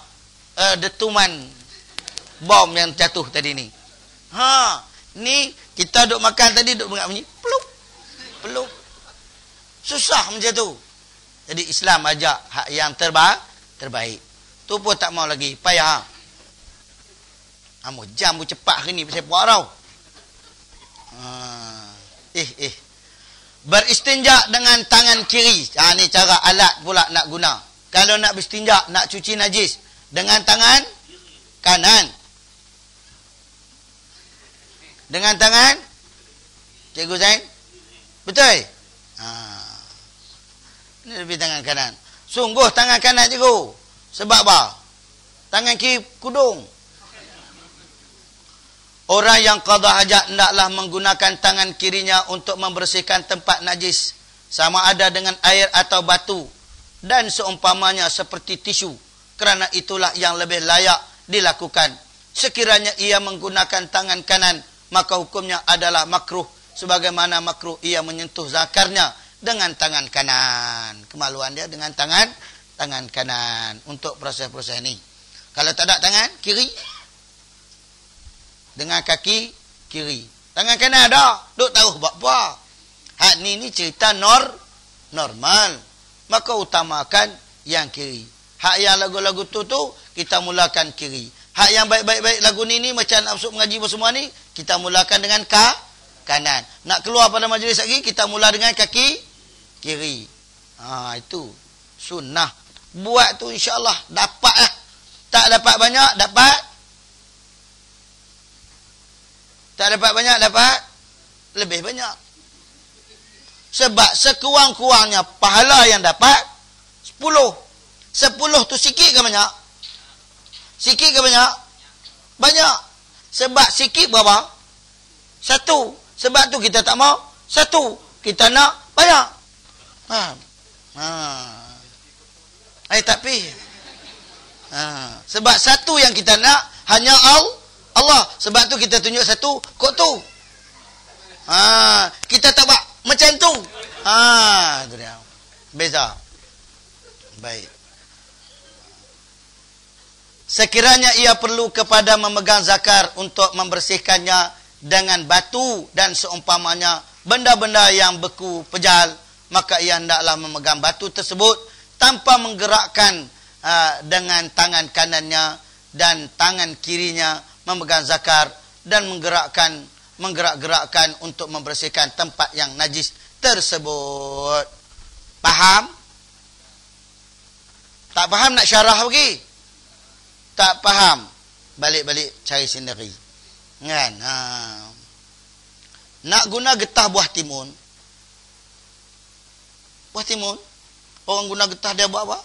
detuman bom yang jatuh tadi ni. Ni kita duk makan tadi duk dengar bunyi peluk. Peluk. Susah macam tu. Jadi Islam ajak hak yang terbaik. Tu pun tak mau lagi, payah. Amo jam bu cepat hari ni pasal puak tau. Beristinja dengan tangan kiri. Ni cara alat pula nak guna. Kalau nak beristinja, nak cuci najis dengan tangan kanan. Dengan tangan Cikgu Zain? Betul? Ini lebih tangan kanan. Sungguh tangan kanan cikgu. Sebab apa? Tangan kiri kudung. Orang yang qada hajat hendaklah menggunakan tangan kirinya untuk membersihkan tempat najis. Sama ada dengan air atau batu. Dan seumpamanya seperti tisu. Kerana itulah yang lebih layak dilakukan. Sekiranya ia menggunakan tangan kanan, maka hukumnya adalah makruh. Sebagaimana makruh ia menyentuh zakarnya dengan tangan kanan. Kemaluan dia dengan tangan kanan. Untuk proses-proses ni. Kalau tak ada tangan kiri, dengan kaki kiri. Tangan kanan ada. Duk taruh buat apa. Hak ni cerita normal. Maka utamakan yang kiri. Hak yang lagu-lagu tu kita mulakan kiri. Hak yang baik-baik lagu ni macam nak masuk mengaji semua ni, kita mulakan dengan kanan. Nak keluar pada majlis lagi, kita mula dengan kaki kiri. Itu sunnah. Buat tu insya-Allah dapat lah. Tak dapat banyak, Tak dapat banyak, dapat lebih banyak. Sebab sekurang-kurangnya pahala yang dapat 10. 10 tu sikit ke banyak? Sikit ke banyak? Banyak. Sebab sikit berapa? 1. Sebab tu kita tak mau 1. Kita nak banyak. Tapi sebab 1 yang kita nak hanya Allah. Sebab tu kita tunjuk 1 kok tu. Kita tak buat macam tu. Itu dia. Beza. Baik. Sekiranya ia perlu kepada memegang zakar untuk membersihkannya dengan batu dan seumpamanya benda-benda yang beku pejal, maka ia hendaklah memegang batu tersebut tanpa menggerakkan dengan tangan kanannya dan tangan kirinya memegang zakar dan menggerak-gerakkan untuk membersihkan tempat yang najis tersebut. Faham? Tak faham nak syarah lagi? Tak faham, balik-balik cari sendiri. Kan? Nak guna getah buah timun. Buah timun. Orang guna getah dia buat apa?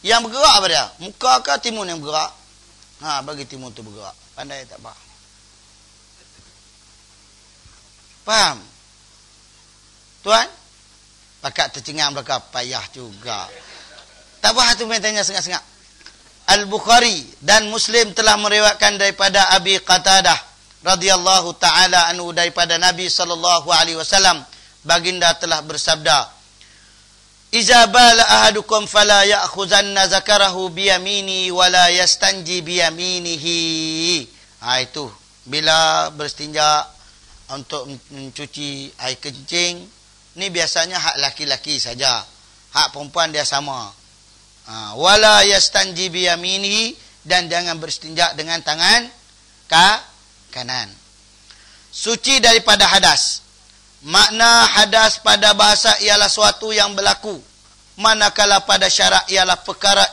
Yang bergerak apa dia? Muka ke timun yang bergerak? Bagi timun tu bergerak. Pandai tak faham? Faham? Tuan? Pakat tercengang belakang. Payah juga. Tak apa tu main tanya sengak-sengak. Al-Bukhari dan Muslim telah meriwayatkan daripada Abi Qatadah radhiyallahu taala anhu daripada Nabi sallallahu alaihi wasallam, baginda telah bersabda, "Iza bala ahadukum fala ya'khuzanna zakarahu bi yamini wa la yastanji bi yaminihi." Itu bila berstinja untuk mencuci air kencing, ni biasanya hak laki-laki saja. Hak perempuan dia sama. Wala yastanji bi yaminihi, dan jangan beristinja dengan tangan kanan. Suci daripada hadas. Makna hadas pada bahasa ialah suatu yang berlaku, manakala pada syarak ialah perkara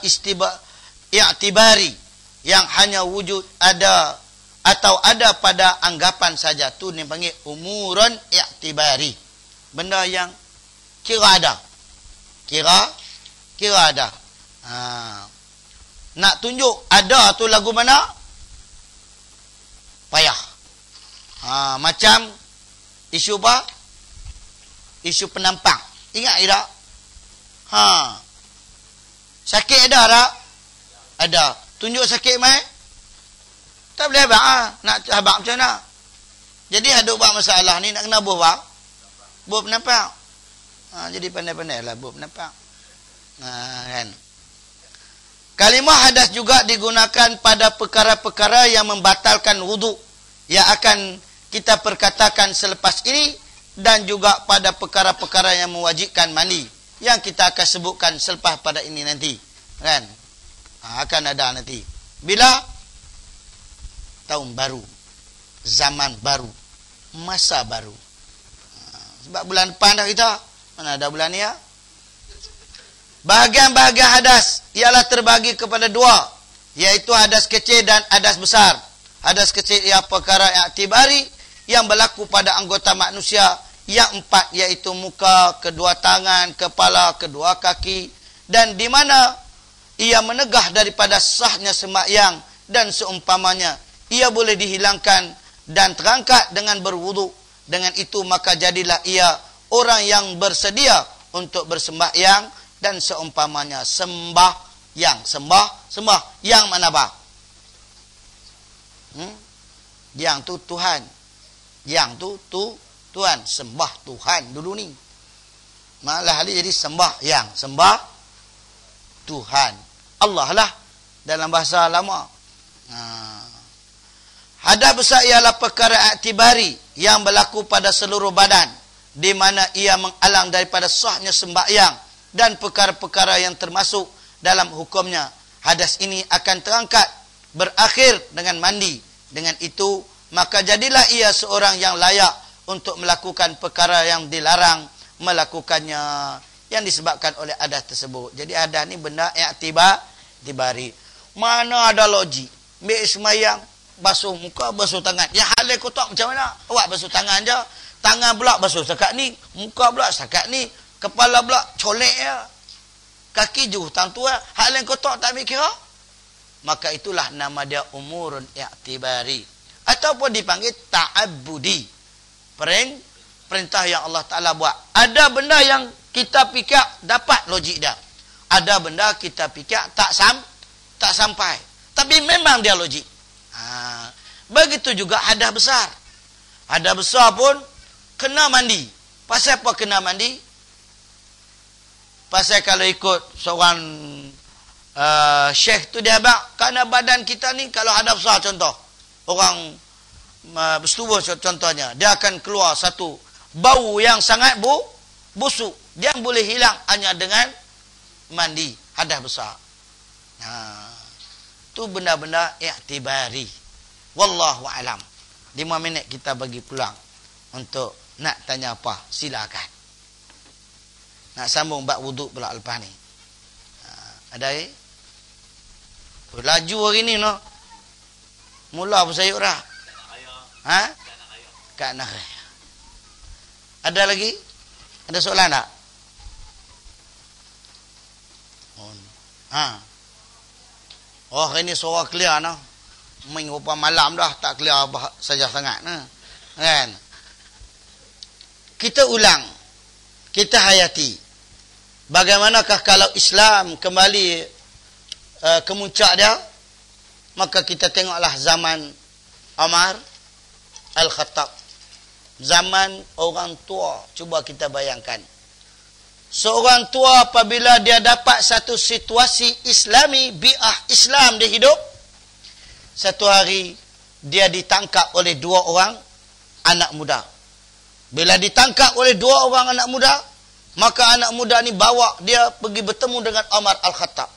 i'tibari yang hanya wujud ada atau ada pada anggapan saja. Tu ni panggil umurun i'tibari. Benda yang kira ada. Kira ada. Nak tunjuk ada tu lagu mana? Payah. Macam isu apa? Isu penampang. Ingat tak? Sakit ada tak? Ada. Tunjuk sakit mai? Tak boleh habaq. Nak habaq macam mana? Jadi ada buat masalah ni nak kena buat penampang. Jadi pandai-pandai lah buat penampang. Kan? Kalimah hadas juga digunakan pada perkara-perkara yang membatalkan wuduk yang akan kita perkatakan selepas ini, dan juga pada perkara-perkara yang mewajibkan mandi yang kita akan sebutkan selepas pada ini nanti. Kan? Akan ada nanti. Bila? Tahun baru. Zaman baru. Masa baru. Sebab bulan depan dah kita. Mana ada bulan ni ya? Bahagian-bahagian hadas ialah terbagi kepada dua, iaitu hadas kecil dan hadas besar. Hadas kecil ialah perkara i'tibari yang berlaku pada anggota manusia yang empat, iaitu muka, kedua tangan, kepala, kedua kaki, dan di mana ia menegah daripada sahnya sembahyang dan seumpamanya. Ia boleh dihilangkan dan terangkat dengan berwuduk. Dengan itu maka jadilah ia orang yang bersedia untuk bersembahyang dan seumpamanya. Sembahyang yang mana bah? Yang tu Tuhan. Yang tu Tuhan. Sembah Tuhan dulu ni. Malah hari jadi sembahyang. Sembah Tuhan. Allah lah dalam bahasa lama. Hadas besar ialah perkara i'tibari yang berlaku pada seluruh badan, di mana ia mengalang daripada sahnya sembahyang dan perkara-perkara yang termasuk dalam hukumnya. Hadas ini akan terangkat berakhir dengan mandi. Dengan itu maka jadilah ia seorang yang layak untuk melakukan perkara yang dilarang melakukannya, yang disebabkan oleh hadas tersebut. Jadi hadas ni benda i'tibari. Mana ada logik? Ambil semayang, basuh muka, basuh tangan. Yang halal kotak macam mana? Awak basuh tangan je. Tangan pula basuh setakat ni. Muka pula setakat ni. Kepala pula colek ya. Kaki je hutang tu ya. Halal kotak tak ambil kira. Maka itulah nama dia umurun i'tibari. Ataupun dipanggil ta'abbudi. Perintah yang Allah Ta'ala buat. Ada benda yang kita fikir dapat logik dia. Ada benda kita fikir tak sampai. Tapi memang dia logik. Begitu juga hadas besar. Hadas besar pun kena mandi. Pasal apa kena mandi? Pasal kalau ikut seorang syekh tu dia habaq, kerana badan kita ni kalau hadas besar, contoh orang bersetubuh contohnya, dia akan keluar satu bau yang sangat busuk. Dia boleh hilang hanya dengan mandi. Hadas besar. Tu benda-benda i'tibari. Wallahu alam. 5 minit kita bagi pulang untuk nak tanya apa, silakan. Nak sambung bab wuduk pula lepas ni. Ada laju hari ni no. Mula bersayuk dah. Kak nak raya. Ada lagi? Ada soalan tak? Oh, hari ni suara clear nah. Minggu malam dah tak clear saja sangat nah. Kan? Kita ulang. Kita hayati. Bagaimanakah kalau Islam kembali ke muncak dia? Maka kita tengoklah zaman Umar Al-Khattab. Zaman orang tua. Cuba kita bayangkan. Seorang tua apabila dia dapat satu situasi Islami, bi'ah Islam dia hidup, satu hari dia ditangkap oleh 2 orang anak muda. Bila ditangkap oleh 2 orang anak muda, maka anak muda ni bawa dia pergi bertemu dengan Umar Al-Khattab.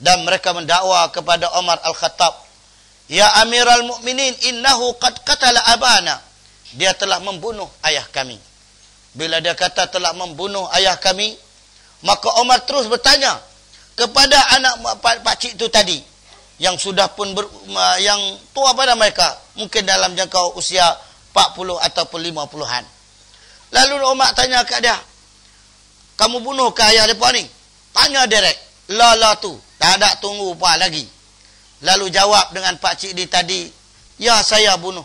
Dan mereka mendakwa kepada Umar Al-Khattab, "Ya Amiral Mukminin, innahu qad qatala abana." Dia telah membunuh ayah kami. Bila dia kata telah membunuh ayah kami, maka Umar terus bertanya kepada anak pakcik itu tadi, yang sudah pun yang tua pada mereka, mungkin dalam jangka usia 40 ataupun 50-an. Lalu Umar tanya kat dia, "Kamu bunuh ke ayah mereka ni?" Tanya direct. La tu. Tak ada tunggu apa lagi. Lalu jawab dengan pakcik dia tadi, "Ya, saya bunuh."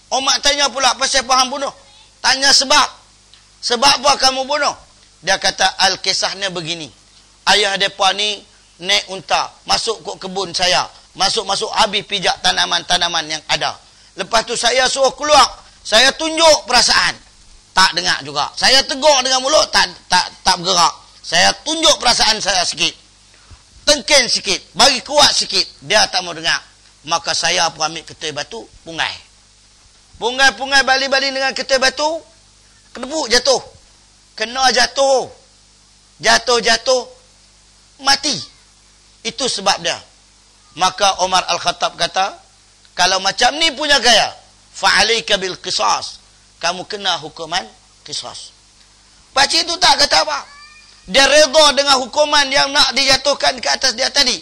Umar tanya pula, "Pasal faham bunuh?" Tanya sebab. "Sebab apa kamu bunuh?" Dia kata, "Al-kisahnya begini. Ayah mereka ni naik unta, masuk ke kebun saya. Masuk habis pijak tanaman-tanaman yang ada. Lepas tu saya suruh keluar. Saya tunjuk perasaan. Tak dengar juga. Saya tegur dengan mulut, tak bergerak. Saya tunjuk perasaan saya sikit. Tengkin sikit. Bagi kuat sikit. Dia tak mau dengar. Maka saya pun ambil ketul batu, pungai. Pungai balik-balik dengan ketul batu. Kedebuk jatuh. Kena jatuh. Jatuh. Mati. Itu sebab dia. Maka Umar Al-Khattab kata, kalau macam ni punya gaya, fa'alaika bil qisas. Kamu kena hukuman qisas. Pakcik itu tak kata apa. Dia redha dengan hukuman yang nak dijatuhkan ke atas dia tadi.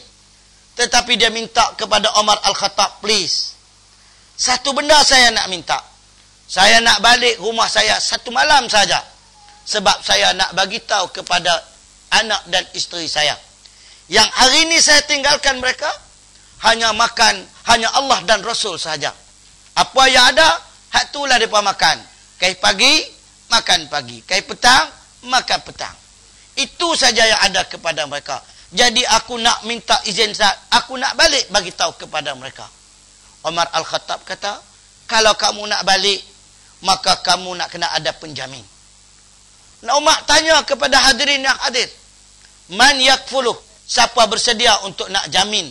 Tetapi dia minta kepada Umar Al-Khattab, "Please, satu benda saya nak minta. Saya nak balik rumah saya satu malam saja. Sebab saya nak bagi tahu kepada anak dan isteri saya, yang hari ini saya tinggalkan mereka, hanya makan, hanya Allah dan Rasul saja. Apa yang ada, hak itulah mereka makan. Kai pagi, makan pagi. Kai petang, makan petang. Itu saja yang ada kepada mereka. Jadi aku nak minta izin, aku nak balik bagi tahu kepada mereka." Umar Al-Khattab kata, "Kalau kamu nak balik, maka kamu nak kena ada penjamin." Nah, Umar tanya kepada hadirin yang hadir, "Man yakfuluh?" Siapa bersedia untuk nak jamin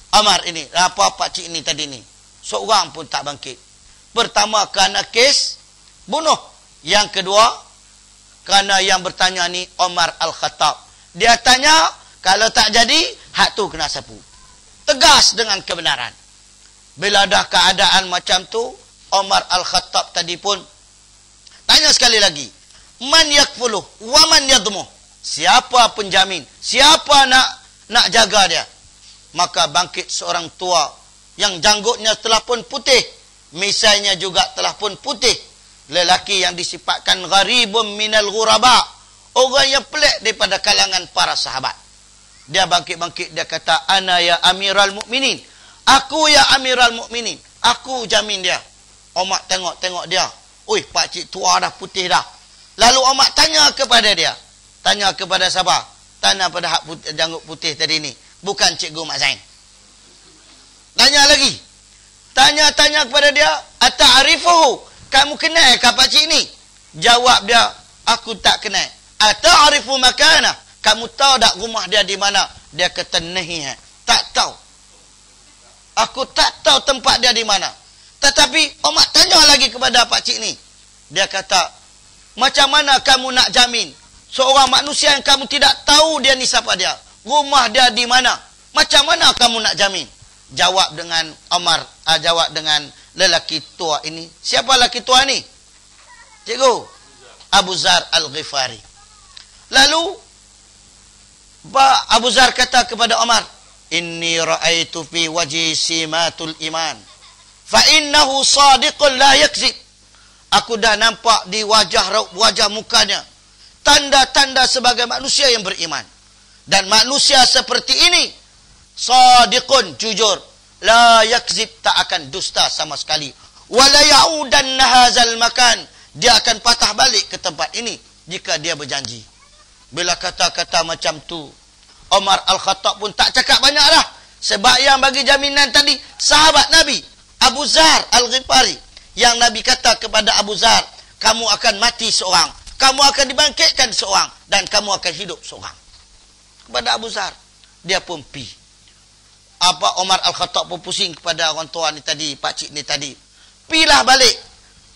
Umar ini? Apa pakcik ini tadi ni? Seorang pun tak bangkit. Pertama, kerana kes bunuh. Yang kedua, kerana yang bertanya ni Umar Al-Khattab. Dia tanya, kalau tak jadi, hak tu kena sapu. Tegas dengan kebenaran. Bila dah keadaan macam tu, Umar Al-Khattab tadi pun tanya sekali lagi, "Man yakfuluh wa man yadmuh?" Siapa penjamin? Siapa nak jaga dia? Maka bangkit seorang tua yang janggutnya telah pun putih, misainya juga telah pun putih. Lelaki yang disifatkan gharibun minal ghuraba, orang yang pelik daripada kalangan para sahabat. Dia bangkit, dia kata, "Ana ya Amiral Mukminin." Aku ya Amiral Mukminin. Aku jamin dia. Umar tengok dia. Oi, pakcik tua dah, putih dah. Lalu Umar tanya kepada dia. Tanya kepada siapa? Tanya pada hak putih, janggut putih tadi ni. Bukan Cikgu Mak Zain. Tanya lagi. Tanya kepada dia, "Ata'arifuhu? Kamu kenal ke pakcik ni?" Jawab dia, "Aku tak kenal." "Ata'arifu makana? Kamu tahu tak rumah dia di mana?" Dia kata, "Nahi, tak tahu. Aku tak tahu tempat dia di mana." Tetapi Umar tanya lagi kepada pakcik ni. Dia kata, "Macam mana kamu nak jamin seorang manusia yang kamu tidak tahu dia ni siapa dia, rumah dia di mana? Macam mana kamu nak jamin?" Jawab dengan Umar, jawab dengan lelaki tua ini. Siapa lelaki tua ni? Cikgu? Abu Zar Al-Ghifari. Lalu Abu Zar kata kepada Umar, "Inni ra'aitu fi wajhi simatul iman, fa innahu sadiqun la yakzib." Aku dah nampak di wajah mukanya tanda-tanda sebagai manusia yang beriman. Dan manusia seperti ini sadiqun, jujur, la yakzib, tak akan dusta sama sekali. Wala ya'udanna hadzal makan, dia akan patah balik ke tempat ini jika dia berjanji. Bila kata-kata macam tu, Umar Al-Khattab pun tak cakap banyak dah. Sebab yang bagi jaminan tadi sahabat Nabi, Abu Zar Al-Ghifari. Yang Nabi kata kepada Abu Zar, "Kamu akan mati seorang, kamu akan dibangkitkan seorang, dan kamu akan hidup seorang." Kepada Abu Zar, dia pun pi. Apa Umar Al-Khattab pun pusing kepada orang tua ni tadi, pakcik ni tadi. Pilah balik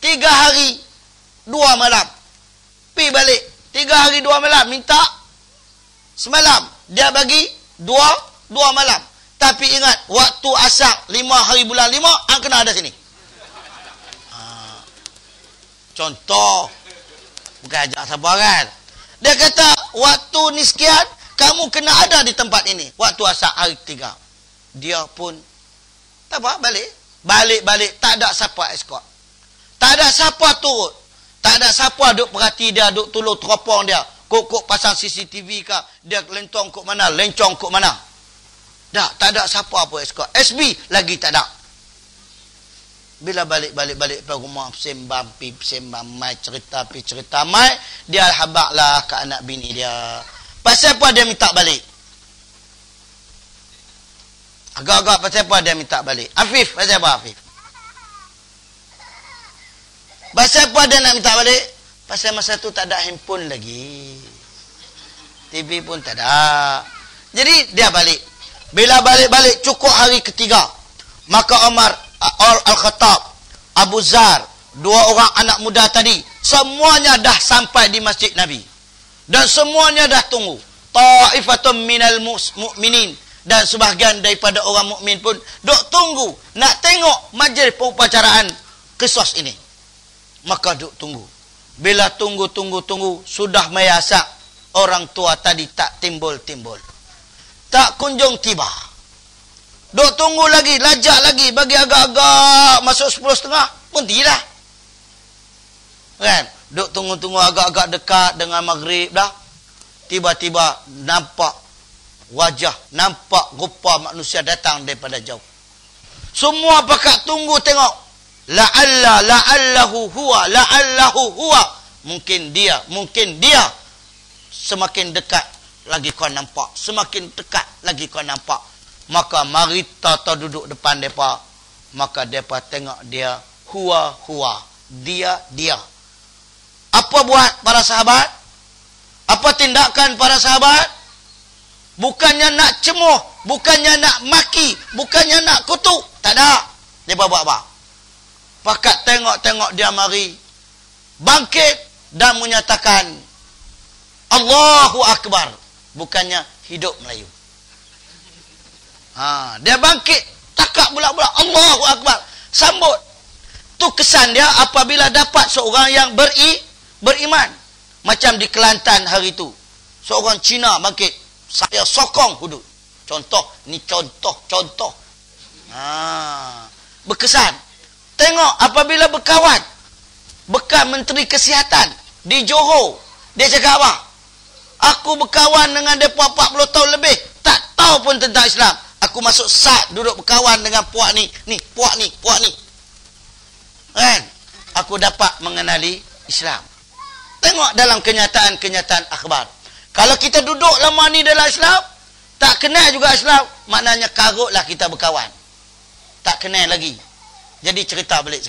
3 hari 2 malam. Pi balik 3 hari 2 malam, minta semalam. Dia bagi 2 2 malam. Tapi ingat, waktu asar 5 hari bulan 5, hang kena ada sini. Contoh. Bukan ajak siapa kan. Dia kata, waktu ni sekian, kamu kena ada di tempat ini. Waktu asar hari 3. Dia pun, tak apa, balik. Balik. Tak ada siapa escort. Tak ada siapa turut. Tak ada siapa duk perhati dia, duk tolong teropong dia. Kok pasang CCTV kah? Dia lencong kok mana? Lencong kok mana? Tak ada siapa pun escort. SB lagi tak ada. Bila balik ke rumah, sembang mai, cerita mai, dia habaklah ke anak bini dia. Pasal apa dia minta balik? Agak-agak pasal apa dia minta balik? Afif, pasal apa Afif? Pasal apa dia nak minta balik? Pasal masa tu tak ada handphone lagi. TV pun tak ada. Jadi dia balik. Bila balik cukup hari ketiga, maka Umar Al-Khattab, Abu Zar, 2 orang anak muda tadi, semuanya dah sampai di masjid Nabi. Dan semuanya dah tunggu. Ta'ifatun minal mu'minin. Dan sebahagian daripada orang mukmin pun duk tunggu nak tengok majlis pengupacaraan qisas ini. Maka duk tunggu. Bila tunggu, sudah meyasak, orang tua tadi tak timbul-timbul. Tak kunjung tiba. Duk tunggu lagi, lajak lagi, bagi agak-agak masuk 10.30 pun tidak. Kan? Duk tunggu agak-agak dekat dengan maghrib dah. Tiba-tiba nampak wajah, nampak rupa manusia datang daripada jauh. Semua pakat tunggu tengok. La'allahu huwa. Mungkin dia. Semakin dekat lagi kau nampak. Semakin dekat lagi kau nampak. Maka mari tata duduk depan mereka. Maka mereka tengok dia. Huwa. Dia. Apa buat para sahabat? Apa tindakan para sahabat? Bukannya nak cemuh. Bukannya nak maki. Bukannya nak kutuk. Tak ada. Mereka buat apa? Pakat tengok dia mari. Bangkit dan menyatakan Allahu Akbar. Bukannya hidup Melayu. Dia bangkit, takak bulat-bulat, Allahu Akbar, sambut. Tu kesan dia apabila dapat seorang yang beriman. Macam di Kelantan hari tu, seorang Cina bangkit, saya sokong hudud. Contoh, berkesan. Tengok apabila berkawan bekas Menteri Kesihatan di Johor, dia cakap apa? Aku berkawan dengan mereka 40 tahun lebih, tak tahu pun tentang Islam. Aku masuk SAT, duduk berkawan dengan puak ni. Kan? Aku dapat mengenali Islam. Tengok dalam kenyataan akhbar. Kalau kita duduk lama ni dalam Islam, tak kenal juga Islam, maknanya karutlah kita berkawan. Tak kenal lagi. Jadi cerita balik.